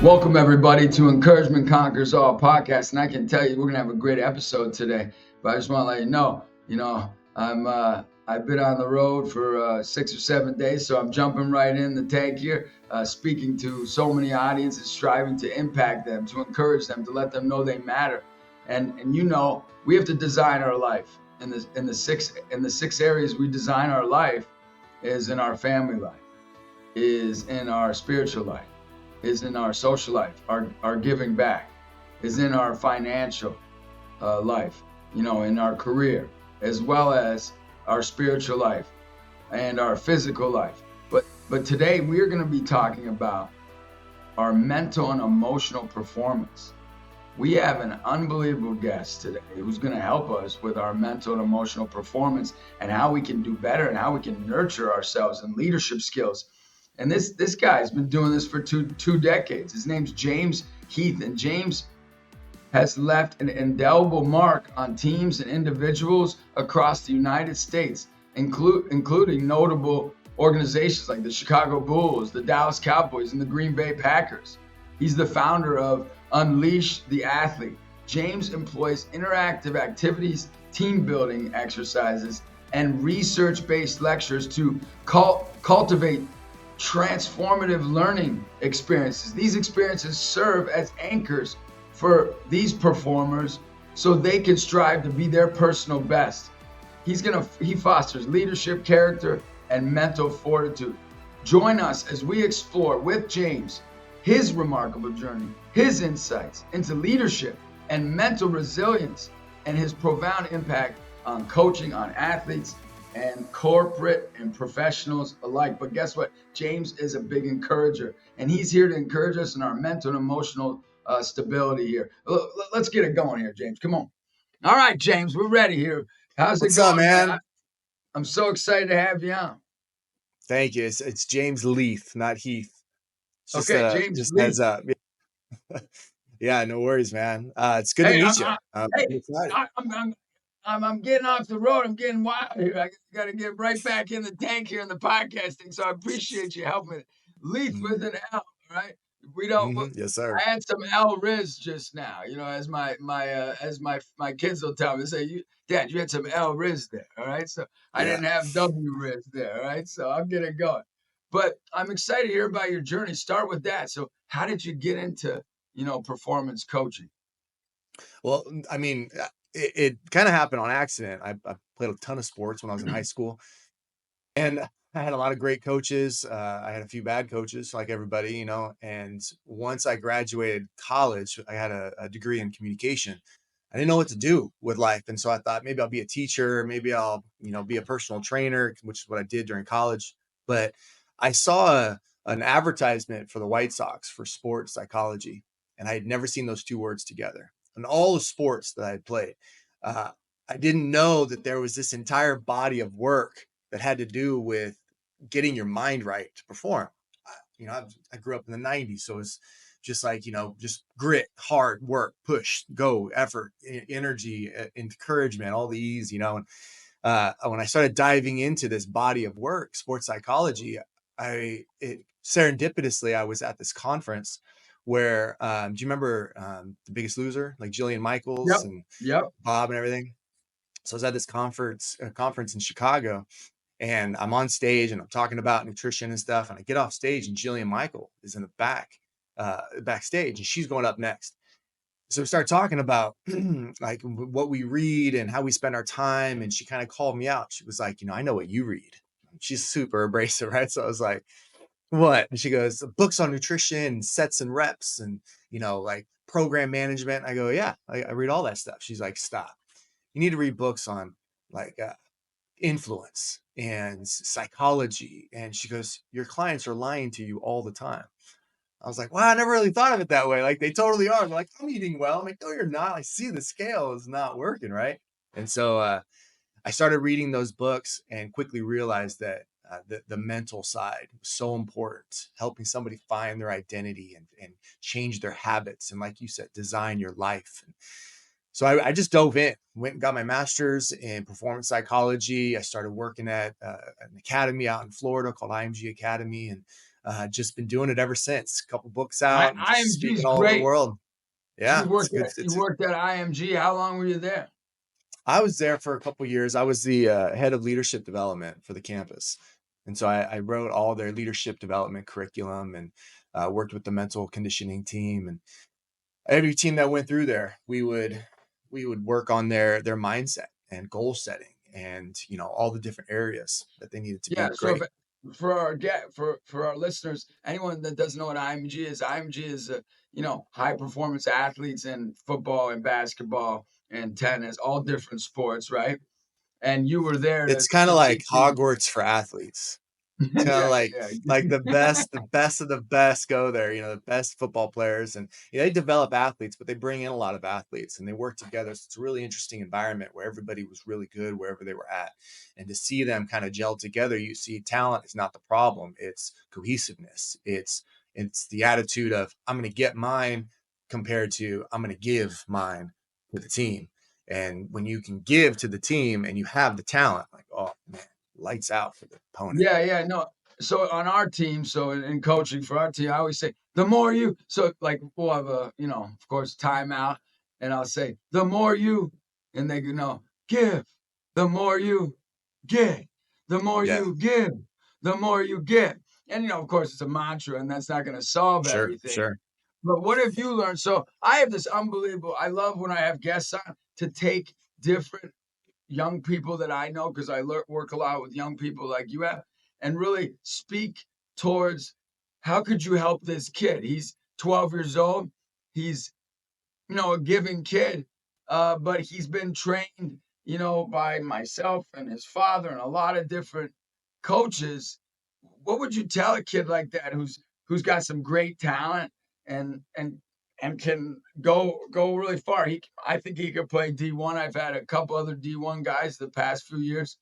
Welcome everybody to Encouragement Conquers All podcast, and I can tell you we're gonna have a great episode today. But I just want to let you know, I've been on the road for 6 or 7 days, so I'm jumping right in the tank here, speaking to so many audiences, striving to impact them, to encourage them, to let them know they matter. And we have to design our life. In the six areas we design our life is in our family life, is in our spiritual life, is in our social life, our giving back, is in our financial life, in our career, as well as our spiritual life and our physical life. But today we are going to be talking about our mental and emotional performance. We have an unbelievable guest today who's going to help us with our mental and emotional performance and how we can do better and how we can nurture ourselves and leadership skills. And this guy's been doing this for two decades. His name's James Heath, and James has left an indelible mark on teams and individuals across the United States, including notable organizations like the Chicago Bulls, the Dallas Cowboys, and the Green Bay Packers. He's the founder of Unleash the Athlete. James employs interactive activities, team building exercises, and research-based lectures to cultivate transformative learning experiences. These experiences serve as anchors for these performers so they can strive to be their personal best. He fosters leadership, character, and mental fortitude. Join us as we explore with James his remarkable journey, his insights into leadership and mental resilience, and his profound impact on coaching, on athletes, and corporate and professionals alike. But guess what? James is a big encourager, and he's here to encourage us in our mental and emotional stability here. Let's get it going here, James. Come on. All right, James, we're ready here. How's it going, man? I'm so excited to have you on. Thank you. It's James Leath, not Heath. It's okay, James. Just Leath. Heads up. Yeah, no worries, man. It's good to meet you. I'm getting off the road. I'm getting wild here. I got to get right back in the tank here in the podcasting. So I appreciate you helping me. Leath with an L, right? We don't. Yes, sir. I had some L Riz just now. As my kids will tell me, they say, Dad, you had some L Riz there. All right. So I didn't have W Riz there. All right. So I'll get it going. But I'm excited to hear about your journey. Start with that. So how did you get into performance coaching? Well, I mean, it kind of happened on accident. I played a ton of sports when I was in high school, and I had a lot of great coaches. I had a few bad coaches, like everybody, and once I graduated college, I had a degree in communication. I didn't know what to do with life. And so I thought maybe I'll be a teacher, maybe I'll, be a personal trainer, which is what I did during college. But I saw an advertisement for the White Sox for sports psychology, and I had never seen those two words together. And all the sports that I had played, I didn't know that there was this entire body of work that had to do with getting your mind right to perform. I grew up in the 90s, so it's just like, just grit, hard work, push, go, effort, energy, encouragement, all these, and when I started diving into this body of work, sports psychology, serendipitously, I was at this conference where, do you remember The Biggest Loser, like Jillian Michaels and Bob and everything? So I was at this conference in Chicago, and I'm on stage and I'm talking about nutrition and stuff. And I get off stage and Jillian Michael is in the backstage, and she's going up next. So we start talking about like what we read and how we spend our time. And she kind of called me out. She was like, I know what you read. She's super abrasive, right? So I was like, what? And she goes, books on nutrition, sets and reps, and, like program management. I go, yeah, I read all that stuff. She's like, stop. You need to read books on like influence and psychology. And she goes, your clients are lying to you all the time. I was like, wow, I never really thought of it that way. Like, they totally are. They're like, I'm eating well. I'm like, no, you're not. I see the scale is not working, right? And so I started reading those books and quickly realized that the mental side was so important, helping somebody find their identity and change their habits. And like you said, design your life. And so I just dove in, went and got my master's in performance psychology. I started working at an academy out in Florida called IMG Academy. And just been doing it ever since. A couple books out, and just IMG speaking is all over the great. world. Yeah, You it's worked good. at IMG. How long were you there? I was there for a couple of years. I was the head of leadership development for the campus. And so I wrote all their leadership development curriculum and worked with the mental conditioning team. And every team that went through there, we would work on their mindset and goal setting and, you know, all the different areas that they needed to be So great. for our listeners, anyone that doesn't know what IMG is high performance athletes in football and basketball and tennis, all different sports, right? And you were there It's kind to of like teach them. Hogwarts for athletes. Kind of Yeah, like the best of the best go there, you know, the best football players. And you know, they develop athletes, but they bring in a lot of athletes and they work together. So it's a really interesting environment where everybody was really good wherever they were at. And to see them kind of gel together, you see talent is not the problem. It's cohesiveness. It's the attitude of I'm going to get mine compared to I'm going to give mine to the team. And when you can give to the team and you have the talent, like, oh man, lights out for the opponent. no. So on our team, so in coaching for our team, I always say the more you. So like we'll have a of course timeout, and I'll say the more you, and they give, the more you get, the more Yeah, you give, the more you get, and of course it's a mantra, and that's not going to solve sure, everything. sure. But what have you learned? So I have this unbelievable. I love when I have guests on to take different young people that I know because I work a lot with young people like you have, and really speak towards how could you help this kid? He's 12 years old. He's a giving kid, but he's been trained, by myself and his father and a lot of different coaches. What would you tell a kid like that who's got some great talent and can go really far? I think he could play D1. I've had a couple other D1 guys the past few years.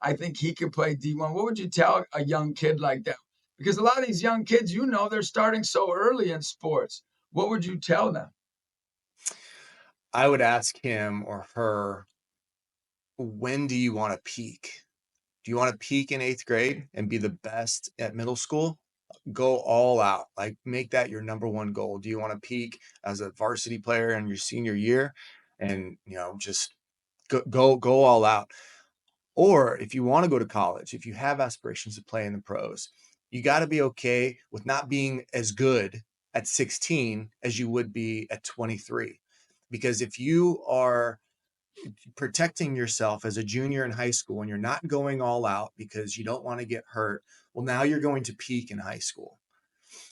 I think he could play D1. What would you tell a young kid like that? Because a lot of these young kids, they're starting so early in sports. What would you tell them? I would ask him or her, when do you want to peak? Do you want to peak in 8th grade and be the best at middle school? Go all out, like make that your number one goal. Do you want to peak as a varsity player in your senior year and, you know, just go all out? Or if you want to go to college, if you have aspirations to play in the pros, you got to be okay with not being as good at 16 as you would be at 23. Because if you are protecting yourself as a junior in high school and you're not going all out because you don't want to get hurt, well, now you're going to peak in high school.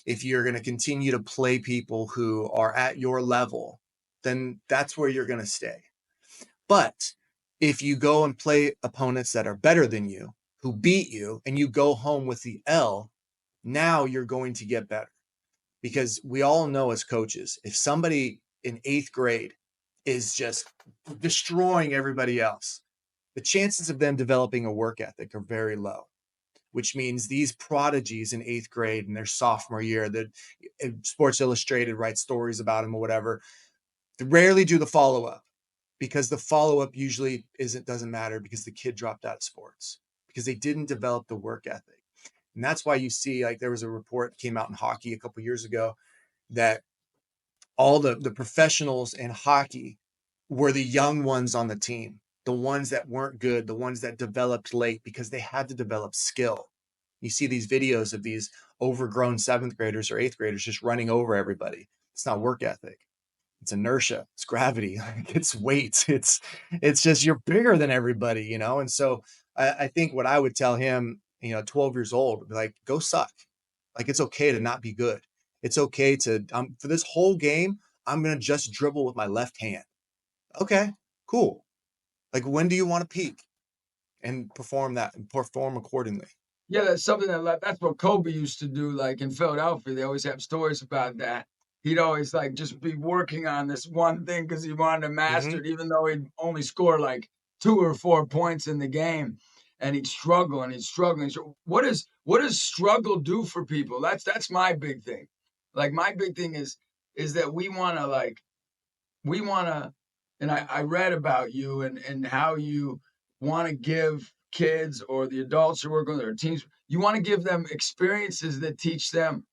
If you're going to continue to play people who are at your level, then that's where you're going to stay. But if you go and play opponents that are better than you, who beat you, and you go home with the L, now you're going to get better. Because we all know as coaches, if somebody in 8th grade is just destroying everybody else, the chances of them developing a work ethic are very low, which means these prodigies in 8th grade in their sophomore year that Sports Illustrated writes stories about them or whatever, they rarely do the follow-up, because the follow-up usually doesn't matter because the kid dropped out of sports because they didn't develop the work ethic. And that's why you see, like, there was a report that came out in hockey a couple of years ago that all the professionals in hockey were the young ones on the team, the ones that weren't good, the ones that developed late because they had to develop skill. You see these videos of these overgrown 7th graders or 8th graders just running over everybody. It's not work ethic. It's inertia. It's gravity. It's weight. It's just you're bigger than everybody, you know? And so I think what I would tell him, 12 years old, would be like, go suck. Like, it's okay to not be good. It's okay to, for this whole game, I'm going to just dribble with my left hand. Okay, cool. Like, when do you want to peak and perform accordingly? Yeah, that's something that's what Kobe used to do. Like in Philadelphia, they always have stories about that. He'd always like just be working on this one thing because he wanted to master Hmm. it, even though he'd only score like 2 or 4 points in the game, and he'd struggle and he'd struggle. So what does struggle do for people? That's my big thing. Like my big thing is that we want to, and I read about you and how you want to give. kids or the adults you're working with or teams, you want to give them experiences that teach them,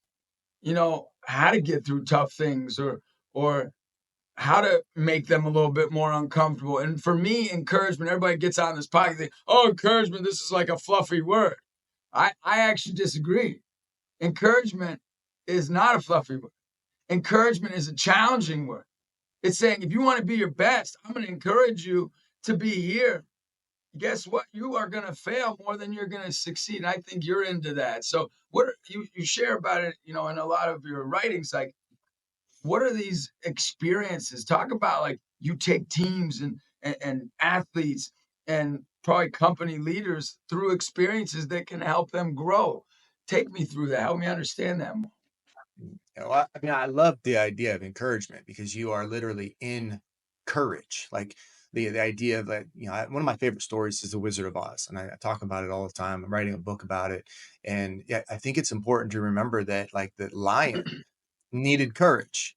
how to get through tough things or how to make them a little bit more uncomfortable. And for me, encouragement, everybody gets on this podcast, they, oh, encouragement, this is like a fluffy word. I actually disagree. Encouragement is not a fluffy word. Encouragement is a challenging word. It's saying, if you want to be your best, I'm going to encourage you to be here. Guess what? You are going to fail more than you're going to succeed. And I think you're into that. So what you share about it, in a lot of your writings, like, what are these experiences? Talk about, like, you take teams and athletes and probably company leaders through experiences that can help them grow. Take me through that. Help me understand that more. I love the idea of encouragement because you are literally in courage. Like the idea of that, one of my favorite stories is The Wizard of Oz, and I talk about it all the time. I'm writing a book about it, and yeah, I think it's important to remember that, like, the lion needed courage,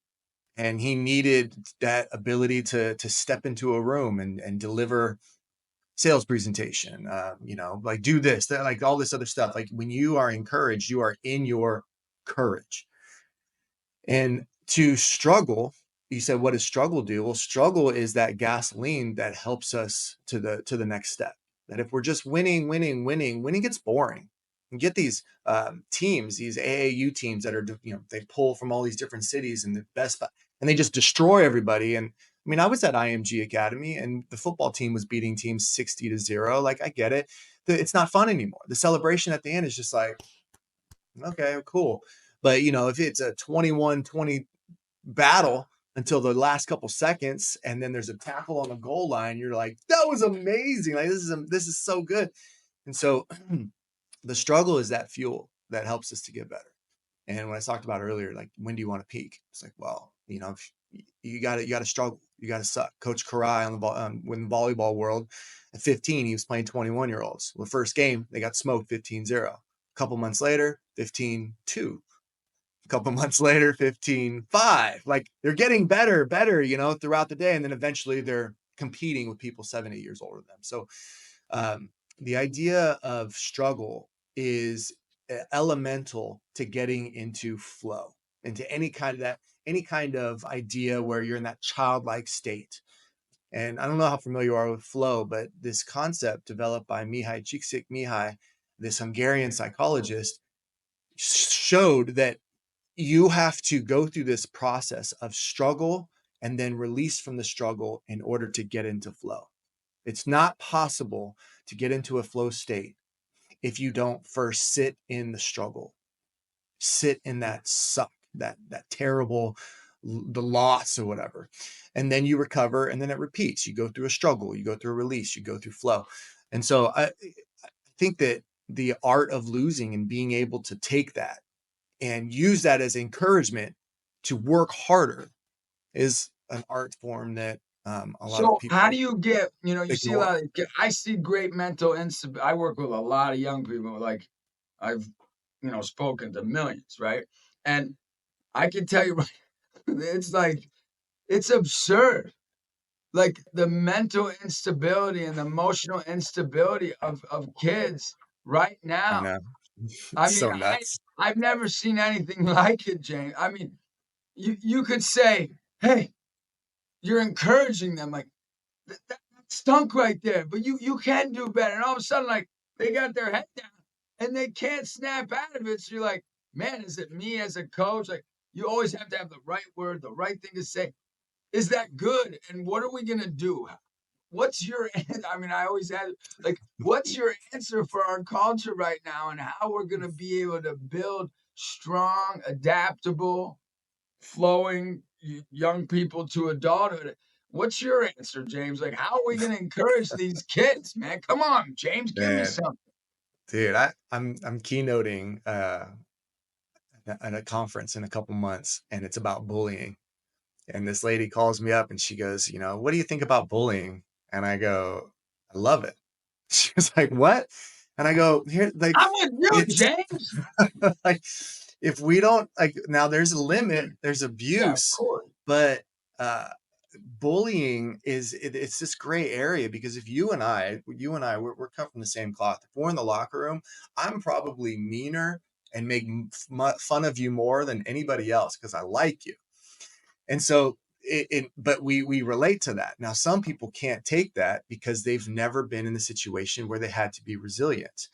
and he needed that ability to step into a room and deliver sales presentation, like do this, that, like all this other stuff. Like when you are encouraged, you are in your courage. And to struggle, you said, what does struggle do? Well, struggle is that gasoline that helps us to the next step. That if we're just winning gets boring. You get these teams, these AAU teams that are, they pull from all these different cities and the best, and they just destroy everybody. And I mean, I was at IMG Academy and the football team was beating teams 60-0. Like, I get it. It's not fun anymore. The celebration at the end is just like, okay, cool. But, if it's a 21-20 battle until the last couple seconds, and then there's a tackle on the goal line, you're like, that was amazing. Like, this is so good. And so the struggle is that fuel that helps us to get better. And when I talked about earlier, like, when do you want to peak? It's like, well, you got to struggle. You got to suck. Coach Karai on the when the volleyball world at 15, he was playing 21-year-olds. Well, the first game, they got smoked 15-0. A couple months later, 15-2. A couple months later, 15-5. Like, they're getting better, throughout the day. And then eventually they're competing with people 7-8 years older than them. So the idea of struggle is elemental to getting into flow, into any kind of idea where you're in that childlike state. And I don't know how familiar you are with flow, but this concept developed by Mihai Csikszentmihalyi, this Hungarian psychologist, showed that you have to go through this process of struggle and then release from the struggle in order to get into flow. It's not possible to get into a flow state if you don't first sit in the struggle, sit in that suck, that terrible, the loss or whatever. And then you recover, and then it repeats. You go through a struggle, you go through a release, you go through flow. And so I think that the art of losing and being able to take that and use that as encouragement to work harder is an art form that a lot of people. How do you get, you see a lot I see great mental instability. I work with a lot of young people. Like, I've, spoken to millions, right? And I can tell you, it's like, it's absurd. Like, the mental instability and the emotional instability of kids right now. I know. I mean, so nuts. I've never seen anything like it, James. I mean, you could say, hey, you're encouraging them, like, that stunk right there, but you can do better. And all of a sudden, like, they got their head down and they can't snap out of it. So you're like, man, is it me as a coach? Like, you always have to have the right word, the right thing to say. Is that good? And what are we going to do? What's your, I mean, I always had, like, what's your answer for our culture right now and how we're going to be able to build strong, adaptable, flowing young people to adulthood? What's your answer, James? Like, how are we going to encourage these kids, man? Come on, James, give me something. Dude, I'm keynoting at a conference in a couple months, and it's about bullying. And this lady calls me up and she goes, what do you think about bullying? And I go, I love it. She was like, what? And I go, here, like, I'm with you, James. Like, if we don't, like, now there's a limit, there's abuse, but bullying it's this gray area, because if you and I, we're cut from the same cloth. If we're in the locker room, I'm probably meaner and make fun of you more than anybody else because I like you. And so but we relate to that. Now, some people can't take that because they've never been in the situation where they had to be resilient.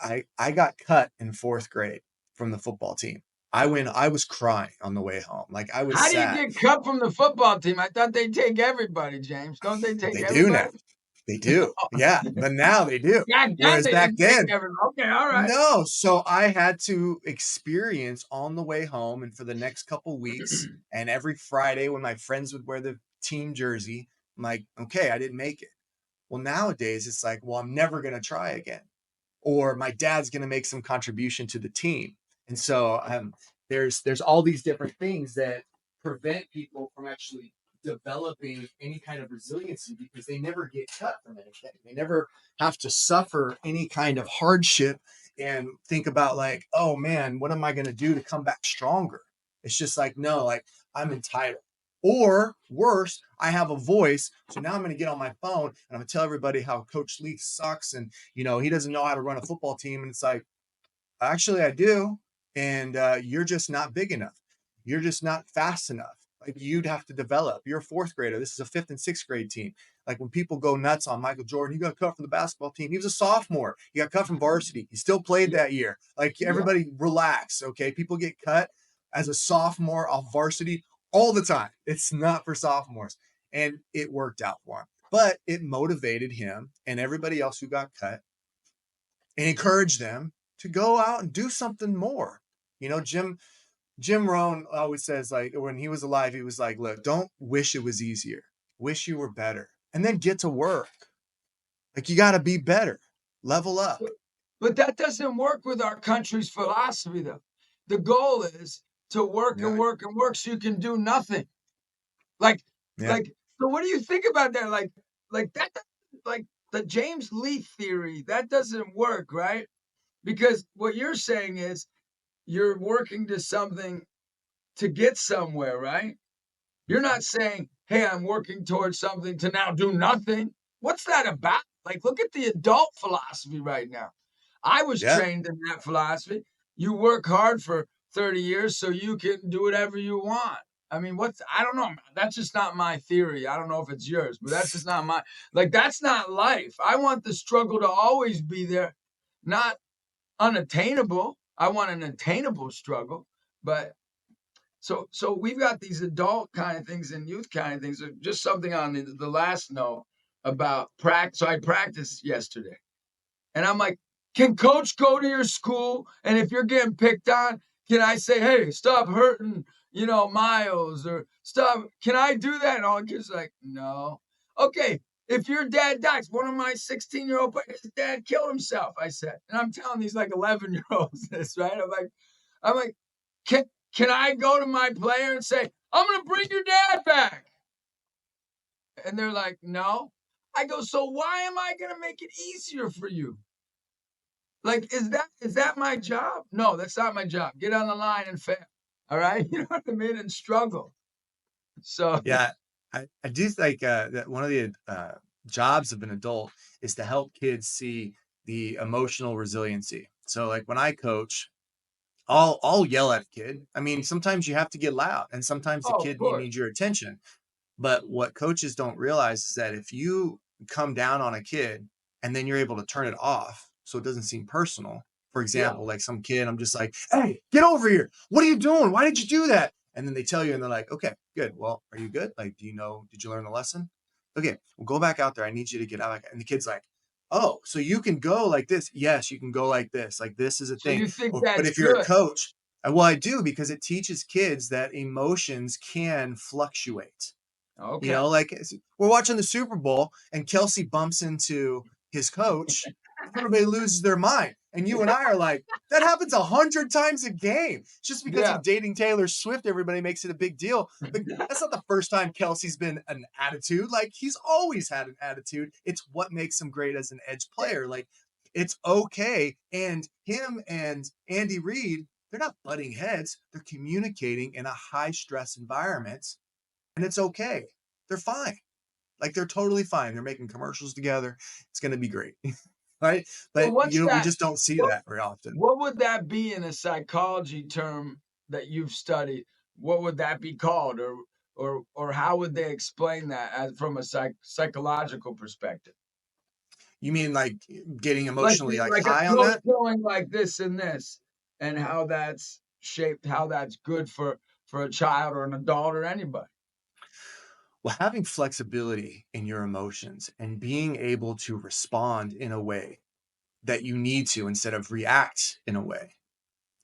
I got cut in 4th grade from the football team. I was crying on the way home. Like, I was How do you sad. get cut from the football team? I thought they take everybody, James. Don't they take They do now. everybody? They do. Yeah. But now they do. Back then, Whereas they back didn't take then, everybody. Okay, all right. no. So I had to experience on the way home and for the next couple weeks, and every Friday when my friends would wear the team jersey, I'm like, okay, I didn't make it. Well, nowadays it's like, well, I'm never going to try again, or my dad's going to make some contribution to the team. And so there's all these different things that prevent people from actually developing any kind of resiliency, because they never get cut from anything. They never have to suffer any kind of hardship and think about like, oh man, what am I going to do to come back stronger? It's just like, no, like, I'm entitled. Or worse, I have a voice. So now I'm going to get on my phone and I'm going to tell everybody how Coach Leath sucks and, he doesn't know how to run a football team. And it's like, actually, I do. And you're just not big enough. You're just not fast enough. Like, you'd have to develop. You're a 4th grader. This is a 5th and 6th grade team. Like, when people go nuts on Michael Jordan, he got cut from the basketball team. He was a sophomore. He got cut from varsity. He still played that year. Like, everybody relax. Okay. People get cut as a sophomore off varsity all the time. It's not for sophomores. And it worked out for him. But it motivated him and everybody else who got cut and encouraged them to go out and do something more. Jim Rohn always says, like, when he was alive, he was like, look, don't wish it was easier. Wish you were better. And then get to work. Like, you got to be better. Level up. But that doesn't work with our country's philosophy, though. The goal is to work and work and work so you can do nothing. Like, so what do you think about that? Like that, like the James Leath theory, that doesn't work, right? Because what you're saying is you're working to something to get somewhere, right? You're not saying, hey, I'm working towards something to now do nothing. What's that about? Like, look at the adult philosophy right now. I was trained in that philosophy. You work hard for 30 years so you can do whatever you want. I mean, I don't know. That's just not my theory. I don't know if it's yours, but that's just not that's not life. I want the struggle to always be there, not unattainable. I want an attainable struggle, but so we've got these adult kind of things and youth kind of things. Just something on the last note about practice. So I practiced yesterday, and I'm like, can coach go to your school? And if you're getting picked on, can I say, hey, stop hurting, Miles, or stop? Can I do that? And all the kids are like, no. Okay. If your dad dies, one of my 16-year-old, his dad killed himself, I said. And I'm telling these like 11-year-olds this, right? I'm like, can I go to my player and say, I'm going to bring your dad back? And they're like, no. I go, so why am I going to make it easier for you? Like, is that my job? No, that's not my job. Get on the line and fail. All right. You know what I mean? And struggle. So, yeah, I do think that one of the jobs of an adult is to help kids see the emotional resiliency. So, like, when I coach, I'll yell at a kid. I mean, sometimes you have to get loud, and sometimes the kid needs your attention. But what coaches don't realize is that if you come down on a kid and then you're able to turn it off so it doesn't seem personal. For example, like some kid, I'm just like, hey, get over here. What are you doing? Why did you do that? And then they tell you and they're like, okay, good. Well, are you good? Like, did you learn the lesson? Okay, well, go back out there. I need you to get out. And the kid's like, oh, so you can go like this. Yes, you can go like this. Like, this is a thing. You think But if you're a coach, well, I do, because it teaches kids that emotions can fluctuate. Okay. Like, we're watching the Super Bowl and Kelsey bumps into his coach. Everybody loses their mind. And you and I are like, that happens 100 times a game. Just because he's dating Taylor Swift, everybody makes it a big deal. But that's not the first time Kelsey's been an attitude. Like, he's always had an attitude. It's what makes him great as an edge player. Like, it's okay. And him and Andy Reid, they're not butting heads. They're communicating in a high stress environment. And it's okay. they're fine. Like they're totally fine. They're making commercials together. It's going to be great. Right. Well, But what's we that? just don't see that very often. What would that be in a psychology term that you've studied? What would that be called, or how would they explain that as from a psychological perspective? You mean like getting Like emotionally like like a high on coach that? going like this and this, and how that's shaped, how that's good for a child or an adult or anybody. Well, having flexibility in your emotions and being able to respond in a way that you need to instead of react in a way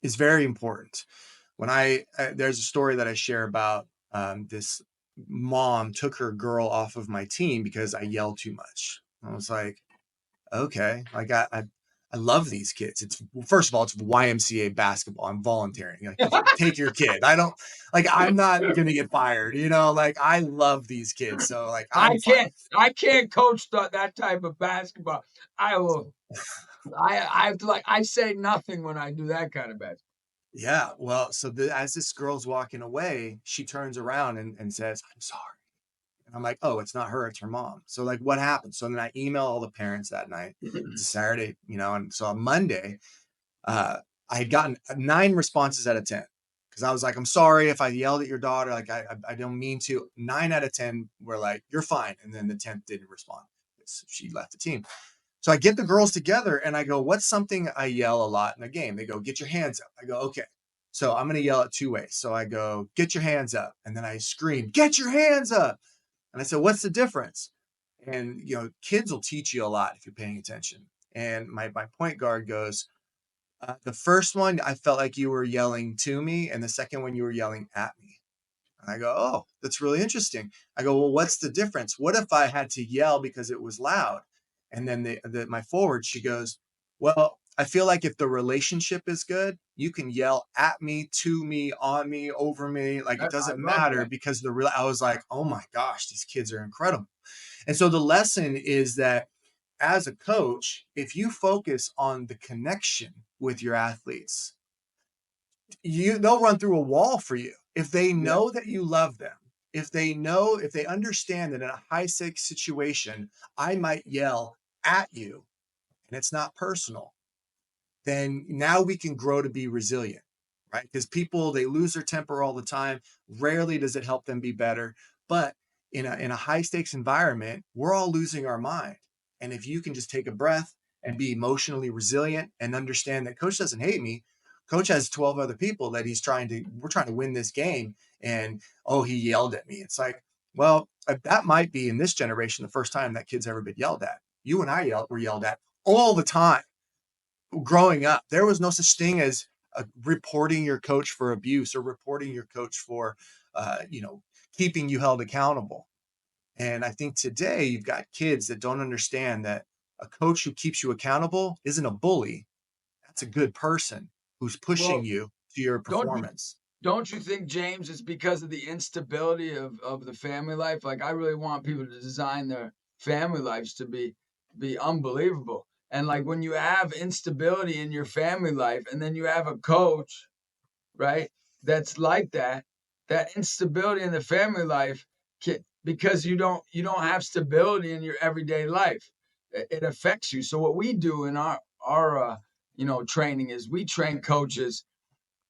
is very important. When there's a story that I share about this mom took her girl off of my team because I yelled too much. I was like, okay, like I love these kids. It's first of all, it's YMCA basketball. I'm volunteering. Like, take your kid. I don't like. I'm not gonna get fired. Like I love these kids. So like I'm fine. I can't coach that type of basketball. I will. I have to I say nothing when I do that kind of basketball. Yeah. Well, so as this girl's walking away, she turns around and says, "I'm sorry." And I'm like, "Oh, it's not her, it's her mom." So like, what happened? So then I email all the parents that night. It's a Saturday, and so on Monday, I had gotten 9 responses out of 10 because I was like, "I'm sorry if I yelled at your daughter. Like, I don't mean to." 9 out of 10 were like, "You're fine," and then the 10th didn't respond. She left the team. So I get the girls together and I go, "What's something I yell a lot in a game?" They go, "Get your hands up." I go, "Okay." So I'm going to yell it 2 ways. So I go, "Get your hands up," and then I scream, "Get your hands up." And I said, "What's the difference?" And kids will teach you a lot if you're paying attention. And my point guard goes, "The first one, I felt like you were yelling to me, and the second one, you were yelling at me." And I go, "Oh, that's really interesting." I go, "Well, what's the difference? What if I had to yell because it was loud?" And then my forward, she goes, "Well, I feel like if the relationship is good, you can yell at me, to me, on me, over me. Like it I doesn't love matter that. because I was like, oh my gosh, these kids are incredible." And so the lesson is that as a coach, if you focus on the connection with your athletes, they'll run through a wall for you. If they Yeah. know that you love them, if they understand that in a high stakes situation, I might yell at you and it's not personal, then now we can grow to be resilient, right? Because people, they lose their temper all the time. Rarely does it help them be better. But in a high stakes environment, we're all losing our mind. And if you can just take a breath and be emotionally resilient and understand that coach doesn't hate me, coach has 12 other people that we're trying to win this game. And, oh, he yelled at me. It's like, well, that might be in this generation the first time that kid's ever been yelled at. You and I were yelled at all the time growing up. There was no such thing as reporting your coach for abuse or reporting your coach for, keeping you held accountable. And I think today you've got kids that don't understand that a coach who keeps you accountable isn't a bully. That's a good person who's pushing Well, you to your don't you performance. don't you think, James, it's because of the instability of the family life? Like I really want people to design their family lives to be unbelievable. And like when you have instability in your family life and then you have a coach, right, that's like that, that instability in the family life because you don't have stability in your everyday life. It affects you. So what we do in our training is we train coaches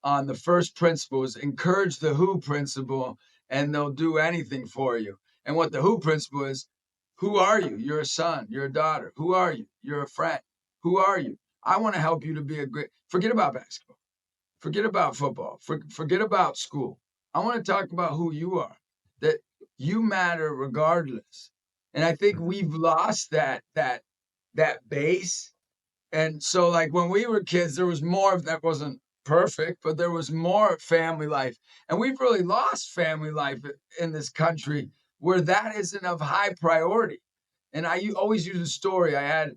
on the first principle is encourage the who principle and they'll do anything for you. And what the who principle is, who are you? You're a son, you're a daughter. Who are you? You're a friend. Who are you? I want to help you to be a great, forget about basketball, forget about football, forget about school. I want to talk about who you are, that you matter regardless. And I think Mhm. we've lost that base. And so, like when we were kids, there was more of that wasn't perfect, but there was more family life. And we've really lost family life in this country where that isn't of high priority. And always use a story. I had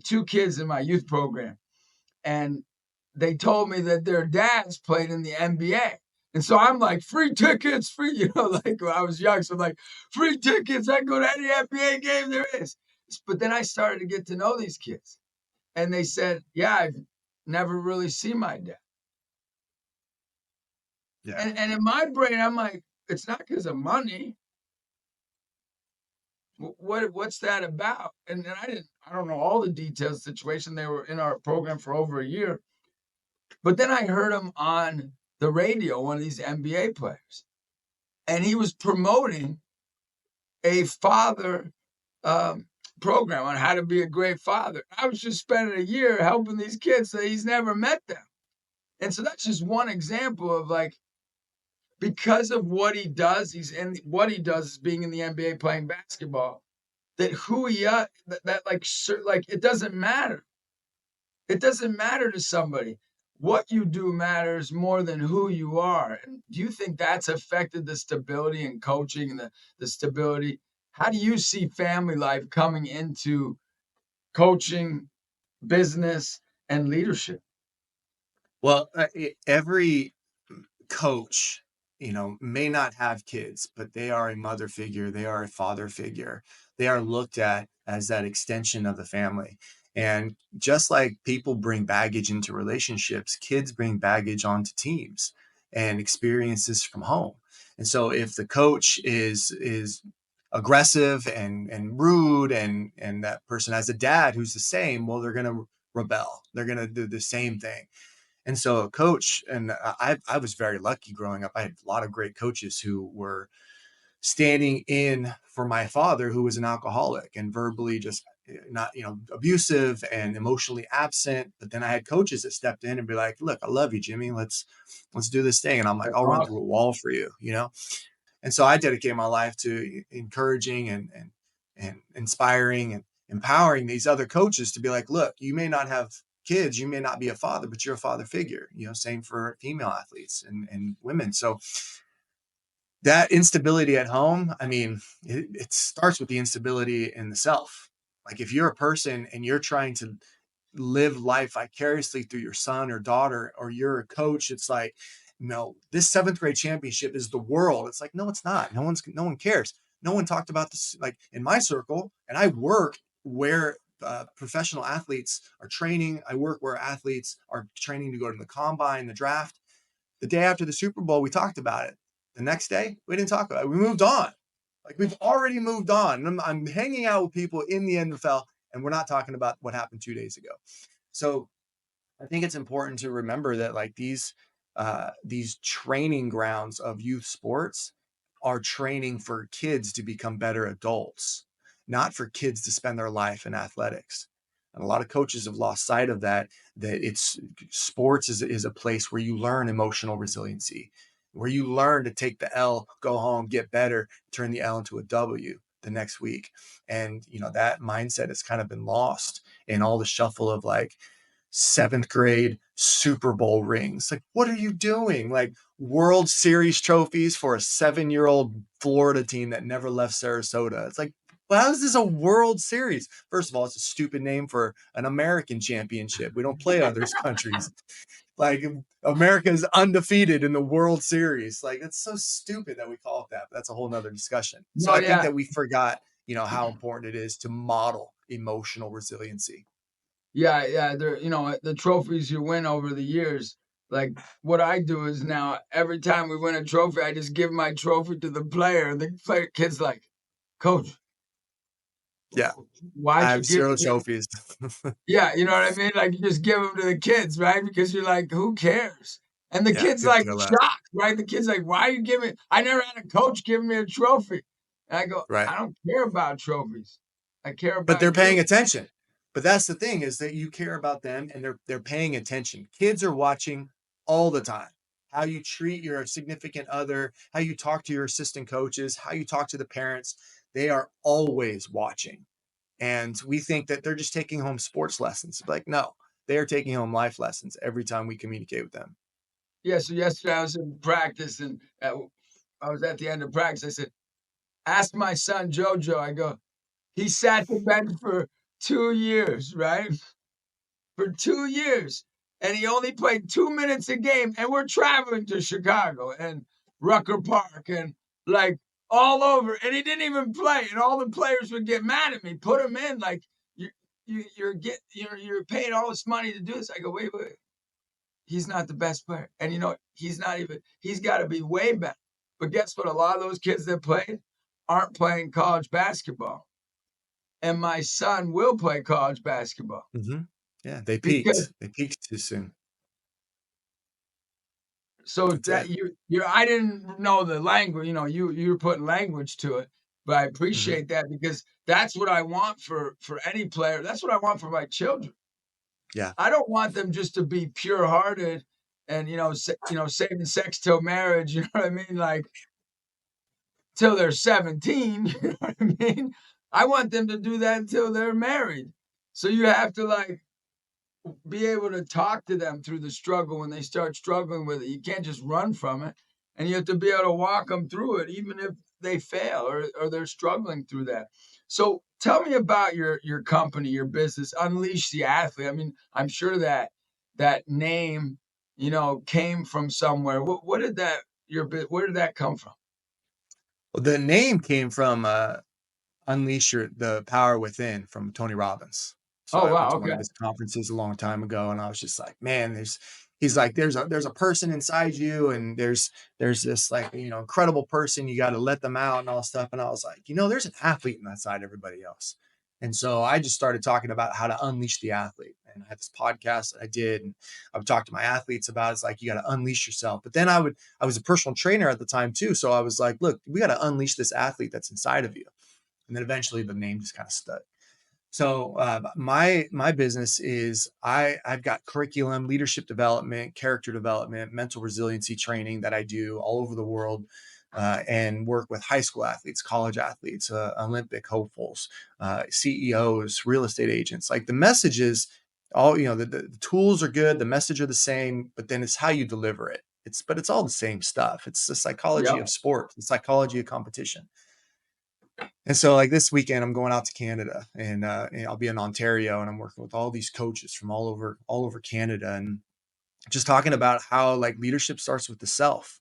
2 kids in my youth program, and they told me that their dads played in the NBA. And so I'm like, free tickets, free, like when I was young. So I'm like, free tickets. I can go to any NBA game there is. But then I started to get to know these kids. And they said, yeah, I've never really seen my dad. Yeah. And in my brain, I'm like, it's not because of money. what's that about? And I don't know all the details of the situation. They were in our program for over a year. But then I heard him on the radio, one of these NBA players, and he was promoting a father program on how to be a great father. I was just spending a year helping these kids that he's never met them. And so that's just one example of like, because of what he does, what he does is being in the NBA playing basketball, that who he is, like it doesn't matter. It doesn't matter to somebody. What you do matters more than who you are. And do you think that's affected the stability in coaching and the stability? How do you see family life coming into coaching, business, and leadership? Well, every coach, may not have kids, but they are a mother figure. They are a father figure. They are looked at as that extension of the family. And just like people bring baggage into relationships, kids bring baggage onto teams and experiences from home. And so if the coach is aggressive and rude, and that person has a dad who's the same, well, they're going to rebel. They're going to do the same thing. And so a coach, and I was very lucky growing up. I had a lot of great coaches who were standing in for my father, who was an alcoholic and verbally just not, abusive and emotionally absent. But then I had coaches that stepped in and be like, look, I love you, Jimmy. Let's do this thing. And I'm like, That's I'll run through a awesome. wall for you, And so I dedicated my life to encouraging and inspiring and empowering these other coaches to be like, look, you may not have kids, you may not be a father, but you're a father figure, same for female athletes and women. So that instability at home, I mean, it starts with the instability in the self. Like if you're a person and you're trying to live life vicariously through your son or daughter, or you're a coach, it's like, this 7th grade championship is the world. It's like, no, it's not. No one cares. No one talked about this, like in my circle. And I work where professional athletes are training. I work where athletes are training to go to the combine, the draft. The day after the Super Bowl, we talked about it. The next day, we didn't talk about it. We moved on. Like we've already moved on. I'm hanging out with people in the NFL, and we're not talking about what happened 2 days ago. So I think it's important to remember that like these training grounds of youth sports are training for kids to become better adults, not for kids to spend their life in athletics. And a lot of coaches have lost sight of that it's sports is a place where you learn emotional resiliency, where you learn to take the L, go home, get better, turn the L into a W the next week. And that mindset has kind of been lost in all the shuffle of like 7th grade Super Bowl rings. Like, what are you doing? Like World Series trophies for a 7-year-old Florida team that never left Sarasota. It's like, well, how is this a World Series? First of all, it's a stupid name for an American championship. We don't play other countries. Like America is undefeated in the World Series. Like it's so stupid that we call it that. But that's a whole nother discussion. So No, I think yeah. that we forgot, how important it is to model emotional resiliency. Yeah. The trophies you win over the years. Like what I do is now every time we win a trophy, I just give my trophy to the player. The player kid's like, Coach, Yeah. I why'd you have give 0 me? trophies. Yeah, you know what I mean? Like you just give them to the kids, right? Because you're like, who cares? And the Yeah, kid's couldn't like care less. shocked, right? The kid's like, why are you giving? I never had a coach give me a trophy. And I go, Right. I don't care about trophies. I care But about they're paying you. attention. But that's the thing, is that you care about them and they're paying attention. Kids are watching all the time. How you treat your significant other, how you talk to your assistant coaches, how you talk to the parents, they are always watching. And we think that they're just taking home sports lessons. Like, no, they are taking home life lessons every time we communicate with them. Yeah. So yesterday I was in practice and I was at the end of practice. I said, ask my son Jojo. I go, he sat the bench for 2 years, right? For 2 years. And he only played 2 minutes a game. And we're traveling to Chicago and Rucker Park and like all over. And he didn't even play. And all the players would get mad at me. Put him in. Like you're paying all this money to do this. I go, wait. He's not the best player. And he's not even, he's got to be way better. But guess what? A lot of those kids that played aren't playing college basketball, and my son will play college basketball. Mm-hmm. Yeah, they Because peaked. They peaked too soon. so That's that it. you I didn't know the language, you're putting language to it, but I Mm-hmm. appreciate that because that's what I want for any player. That's what I want for my children. Yeah. I don't want them just to be pure-hearted and, saving sex till marriage, you know what I mean? Like, till they're 17, you know what I mean? I want them to do that until they're married. So you have to, like, be able to talk to them through the struggle when they start struggling with it. You can't just run from it, and you have to be able to walk them through it, even if they fail or they're struggling through that. So tell me about your company, your business, Unleash the Athlete. I mean, I'm sure that name, came from somewhere. What did that where did that come from? Well, the name came from Unleash the Power Within from Tony Robbins. So Oh I went wow, to one okay. of his conferences a long time ago, and I was just like, man, he's like, there's a person inside you, and there's this like, incredible person. You got to let them out and all stuff. And I was like, there's an athlete inside everybody else. And so I just started talking about how to unleash the athlete. And I had this podcast that I did, and I would talk to my athletes about it's like, you got to unleash yourself. But then I was a personal trainer at the time too. So I was like, look, we got to unleash this athlete that's inside of you. And then eventually the name just kind of stuck. So my business is I've got curriculum, leadership development, character development, mental resiliency training that I do all over the world, and work with high school athletes, college athletes, Olympic hopefuls, CEOs, real estate agents. Like the messages, all the tools are good, the message are the same, but then it's how you deliver it. It's all the same stuff. It's the psychology Yep. of sport, the psychology of competition. And so like this weekend, I'm going out to Canada, and I'll be in Ontario, and I'm working with all these coaches from all over Canada, and just talking about how like leadership starts with the self.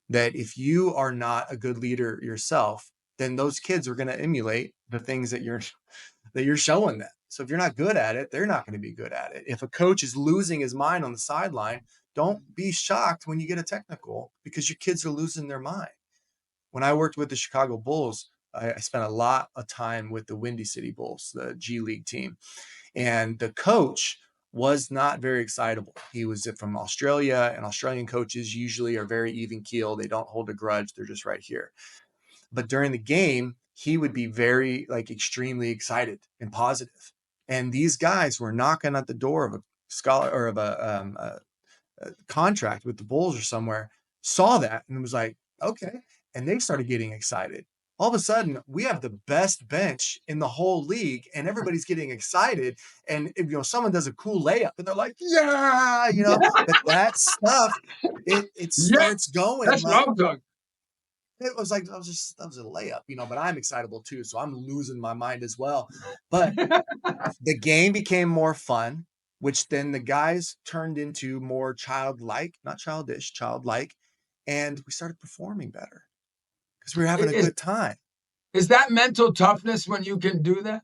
That if you are not a good leader yourself, then those kids are going to emulate the things that you're showing them. So if you're not good at it, they're not going to be good at it. If a coach is losing his mind on the sideline, don't be shocked when you get a technical because your kids are losing their mind. When I worked with the Chicago Bulls, I spent a lot of time with the Windy City Bulls, the G League team. And the coach was not very excitable. He was from Australia, and Australian coaches usually are very even keel. They don't hold a grudge. They're just right here. But during the game, he would be very like extremely excited and positive. And these guys were knocking at the door of a scholar or of a contract with the Bulls or somewhere, saw that and was like, okay. And they started getting excited. All of a sudden, we have the best bench in the whole league, and everybody's getting excited. And if someone does a cool layup, and they're like, yeah, but that stuff, it Yeah, starts going that's what like I'm talking. it was like that was a layup, but I'm excitable too, so I'm losing my mind as well. But the game became more fun, which then the guys turned into more childlike, not childish, childlike, and we started performing better because we were having a Is good time. is that mental toughness when you can do that?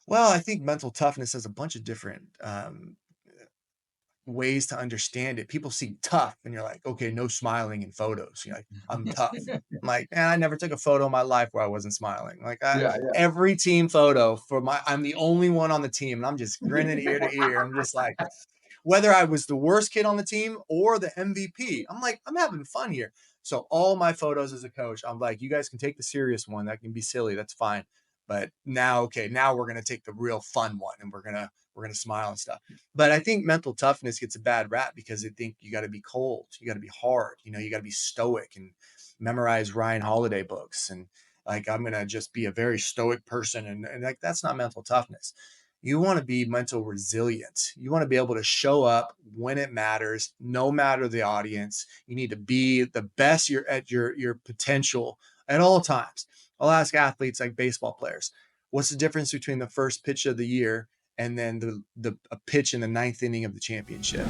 Well, I think mental toughness has a bunch of different ways to understand it. People see tough and you're like, okay, no smiling in photos. You're like, I'm tough. I'm like, man, I never took a photo in my life where I wasn't smiling. Like Yeah, every team photo I'm the only one on the team and I'm just grinning ear to ear. I'm just like, whether I was the worst kid on the team or the MVP, I'm like, I'm having fun here. So all my photos as a coach, I'm like, you guys can take the serious one. That can be silly. That's fine. But now, okay, now we're going to take the real fun one and we're going to smile and stuff. But I think mental toughness gets a bad rap because they think you got to be cold. You got to be hard. You got to be stoic and memorize Ryan Holiday books. And like, I'm going to just be a very stoic person. And like, that's not mental toughness. You want to be mental resilient. You want to be able to show up when it matters, no matter the audience. You need to be the best you're at your potential at all times. I'll ask athletes like baseball players, what's the difference between the first pitch of the year and then a pitch in the ninth inning of the championship?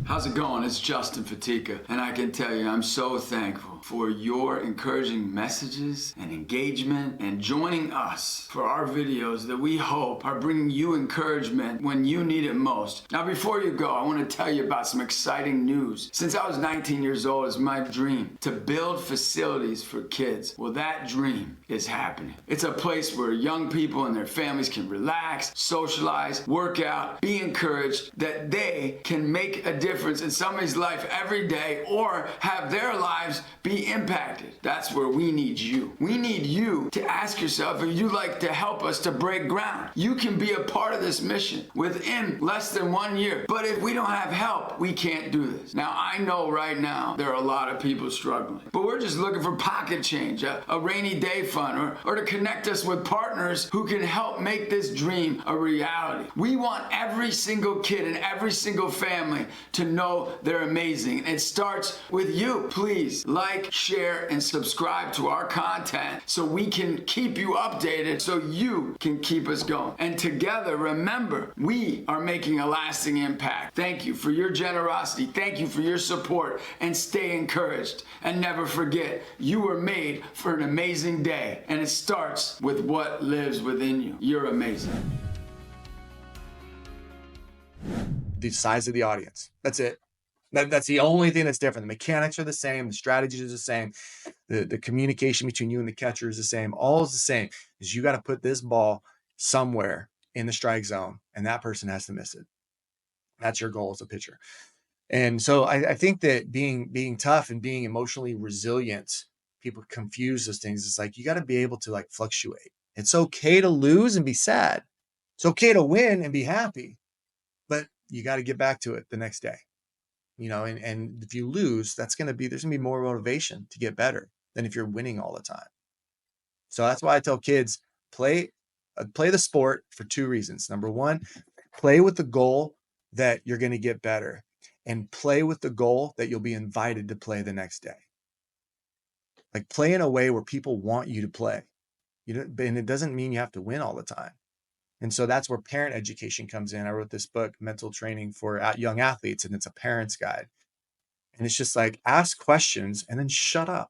How's it going? It's Justin Fatica, and I can tell you I'm so thankful for your encouraging messages and engagement and joining us for our videos that we hope are bringing you encouragement when you need it most. Now, before you go, I want to tell you about some exciting news. Since I was 19 years old, it's my dream to build facilities for kids. Well, that dream is happening. It's a place where young people and their families can relax, socialize, work out, be encouraged, that they can make a difference in somebody's life every day or have their lives be impacted. That's where we need you. We need you to ask yourself if you'd like to help us to break ground. You can be a part of this mission within less than 1 year. But if we don't have help, we can't do this. Now, I know right now there are a lot of people struggling, but we're just looking for pocket change, a rainy day fund, or to connect us with partners who can help make this dream a reality. We want every single kid and every single family to know they're amazing. And it starts with you. Please like, share, and subscribe to our content so we can keep you updated, so you can keep us going. And together, remember, we are making a lasting impact. Thank you for your generosity. Thank you for your support, and stay encouraged. And never forget, you were made for an amazing day, and it starts with what lives within you. You're amazing. The size of the audience. That's it. That's the only thing that's different. The mechanics are the same. The strategies are the same. The communication between you and the catcher is the same. All is the same. Is you got to put this ball somewhere in the strike zone, and that person has to miss it. That's your goal as a pitcher. And so I think that being tough and being emotionally resilient, people confuse those things. It's like you got to be able to like fluctuate. It's okay to lose and be sad. It's okay to win and be happy, but you got to get back to it the next day. You know, and if you lose, there's going to be more motivation to get better than if you're winning all the time. So that's why I tell kids, play the sport for 2 reasons. Number 1, play with the goal that you're going to get better, and play with the goal that you'll be invited to play the next day. Like, play in a way where people want you to play. And it doesn't mean you have to win all the time. And so that's where parent education comes in. I wrote this book, Mental Training for Young Athletes, and it's a parent's guide. And it's just like, ask questions and then shut up.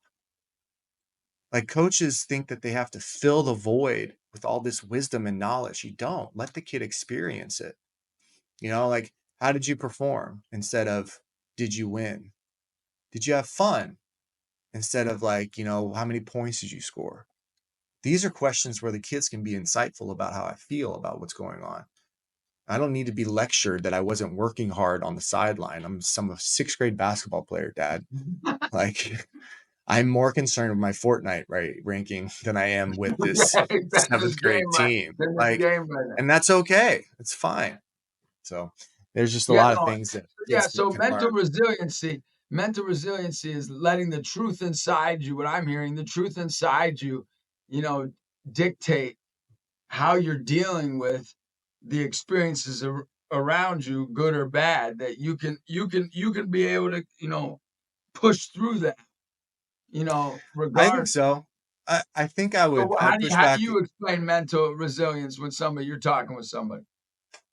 Like, coaches think that they have to fill the void with all this wisdom and knowledge. You don't. Let the kid experience it. You know, like, how did you perform instead of did you win? Did you have fun instead of like, you know, how many points did you score? These are questions where the kids can be insightful about how I feel about what's going on. I don't need to be lectured that I wasn't working hard on the sideline. I'm some 6th grade basketball player, Dad. Like, I'm more concerned with my Fortnite ranking than I am with this 7th grade team. Like, and that's okay. It's fine. So there's just a lot of things that. So mental resiliency is letting the truth inside you. What I'm hearing, the truth inside you, you know, dictate how you're dealing with the experiences around you, good or bad, that you can be able to, you know, push through that, you know, regardless. I think so. I think I would. So how do you explain mental resilience when you're talking with somebody?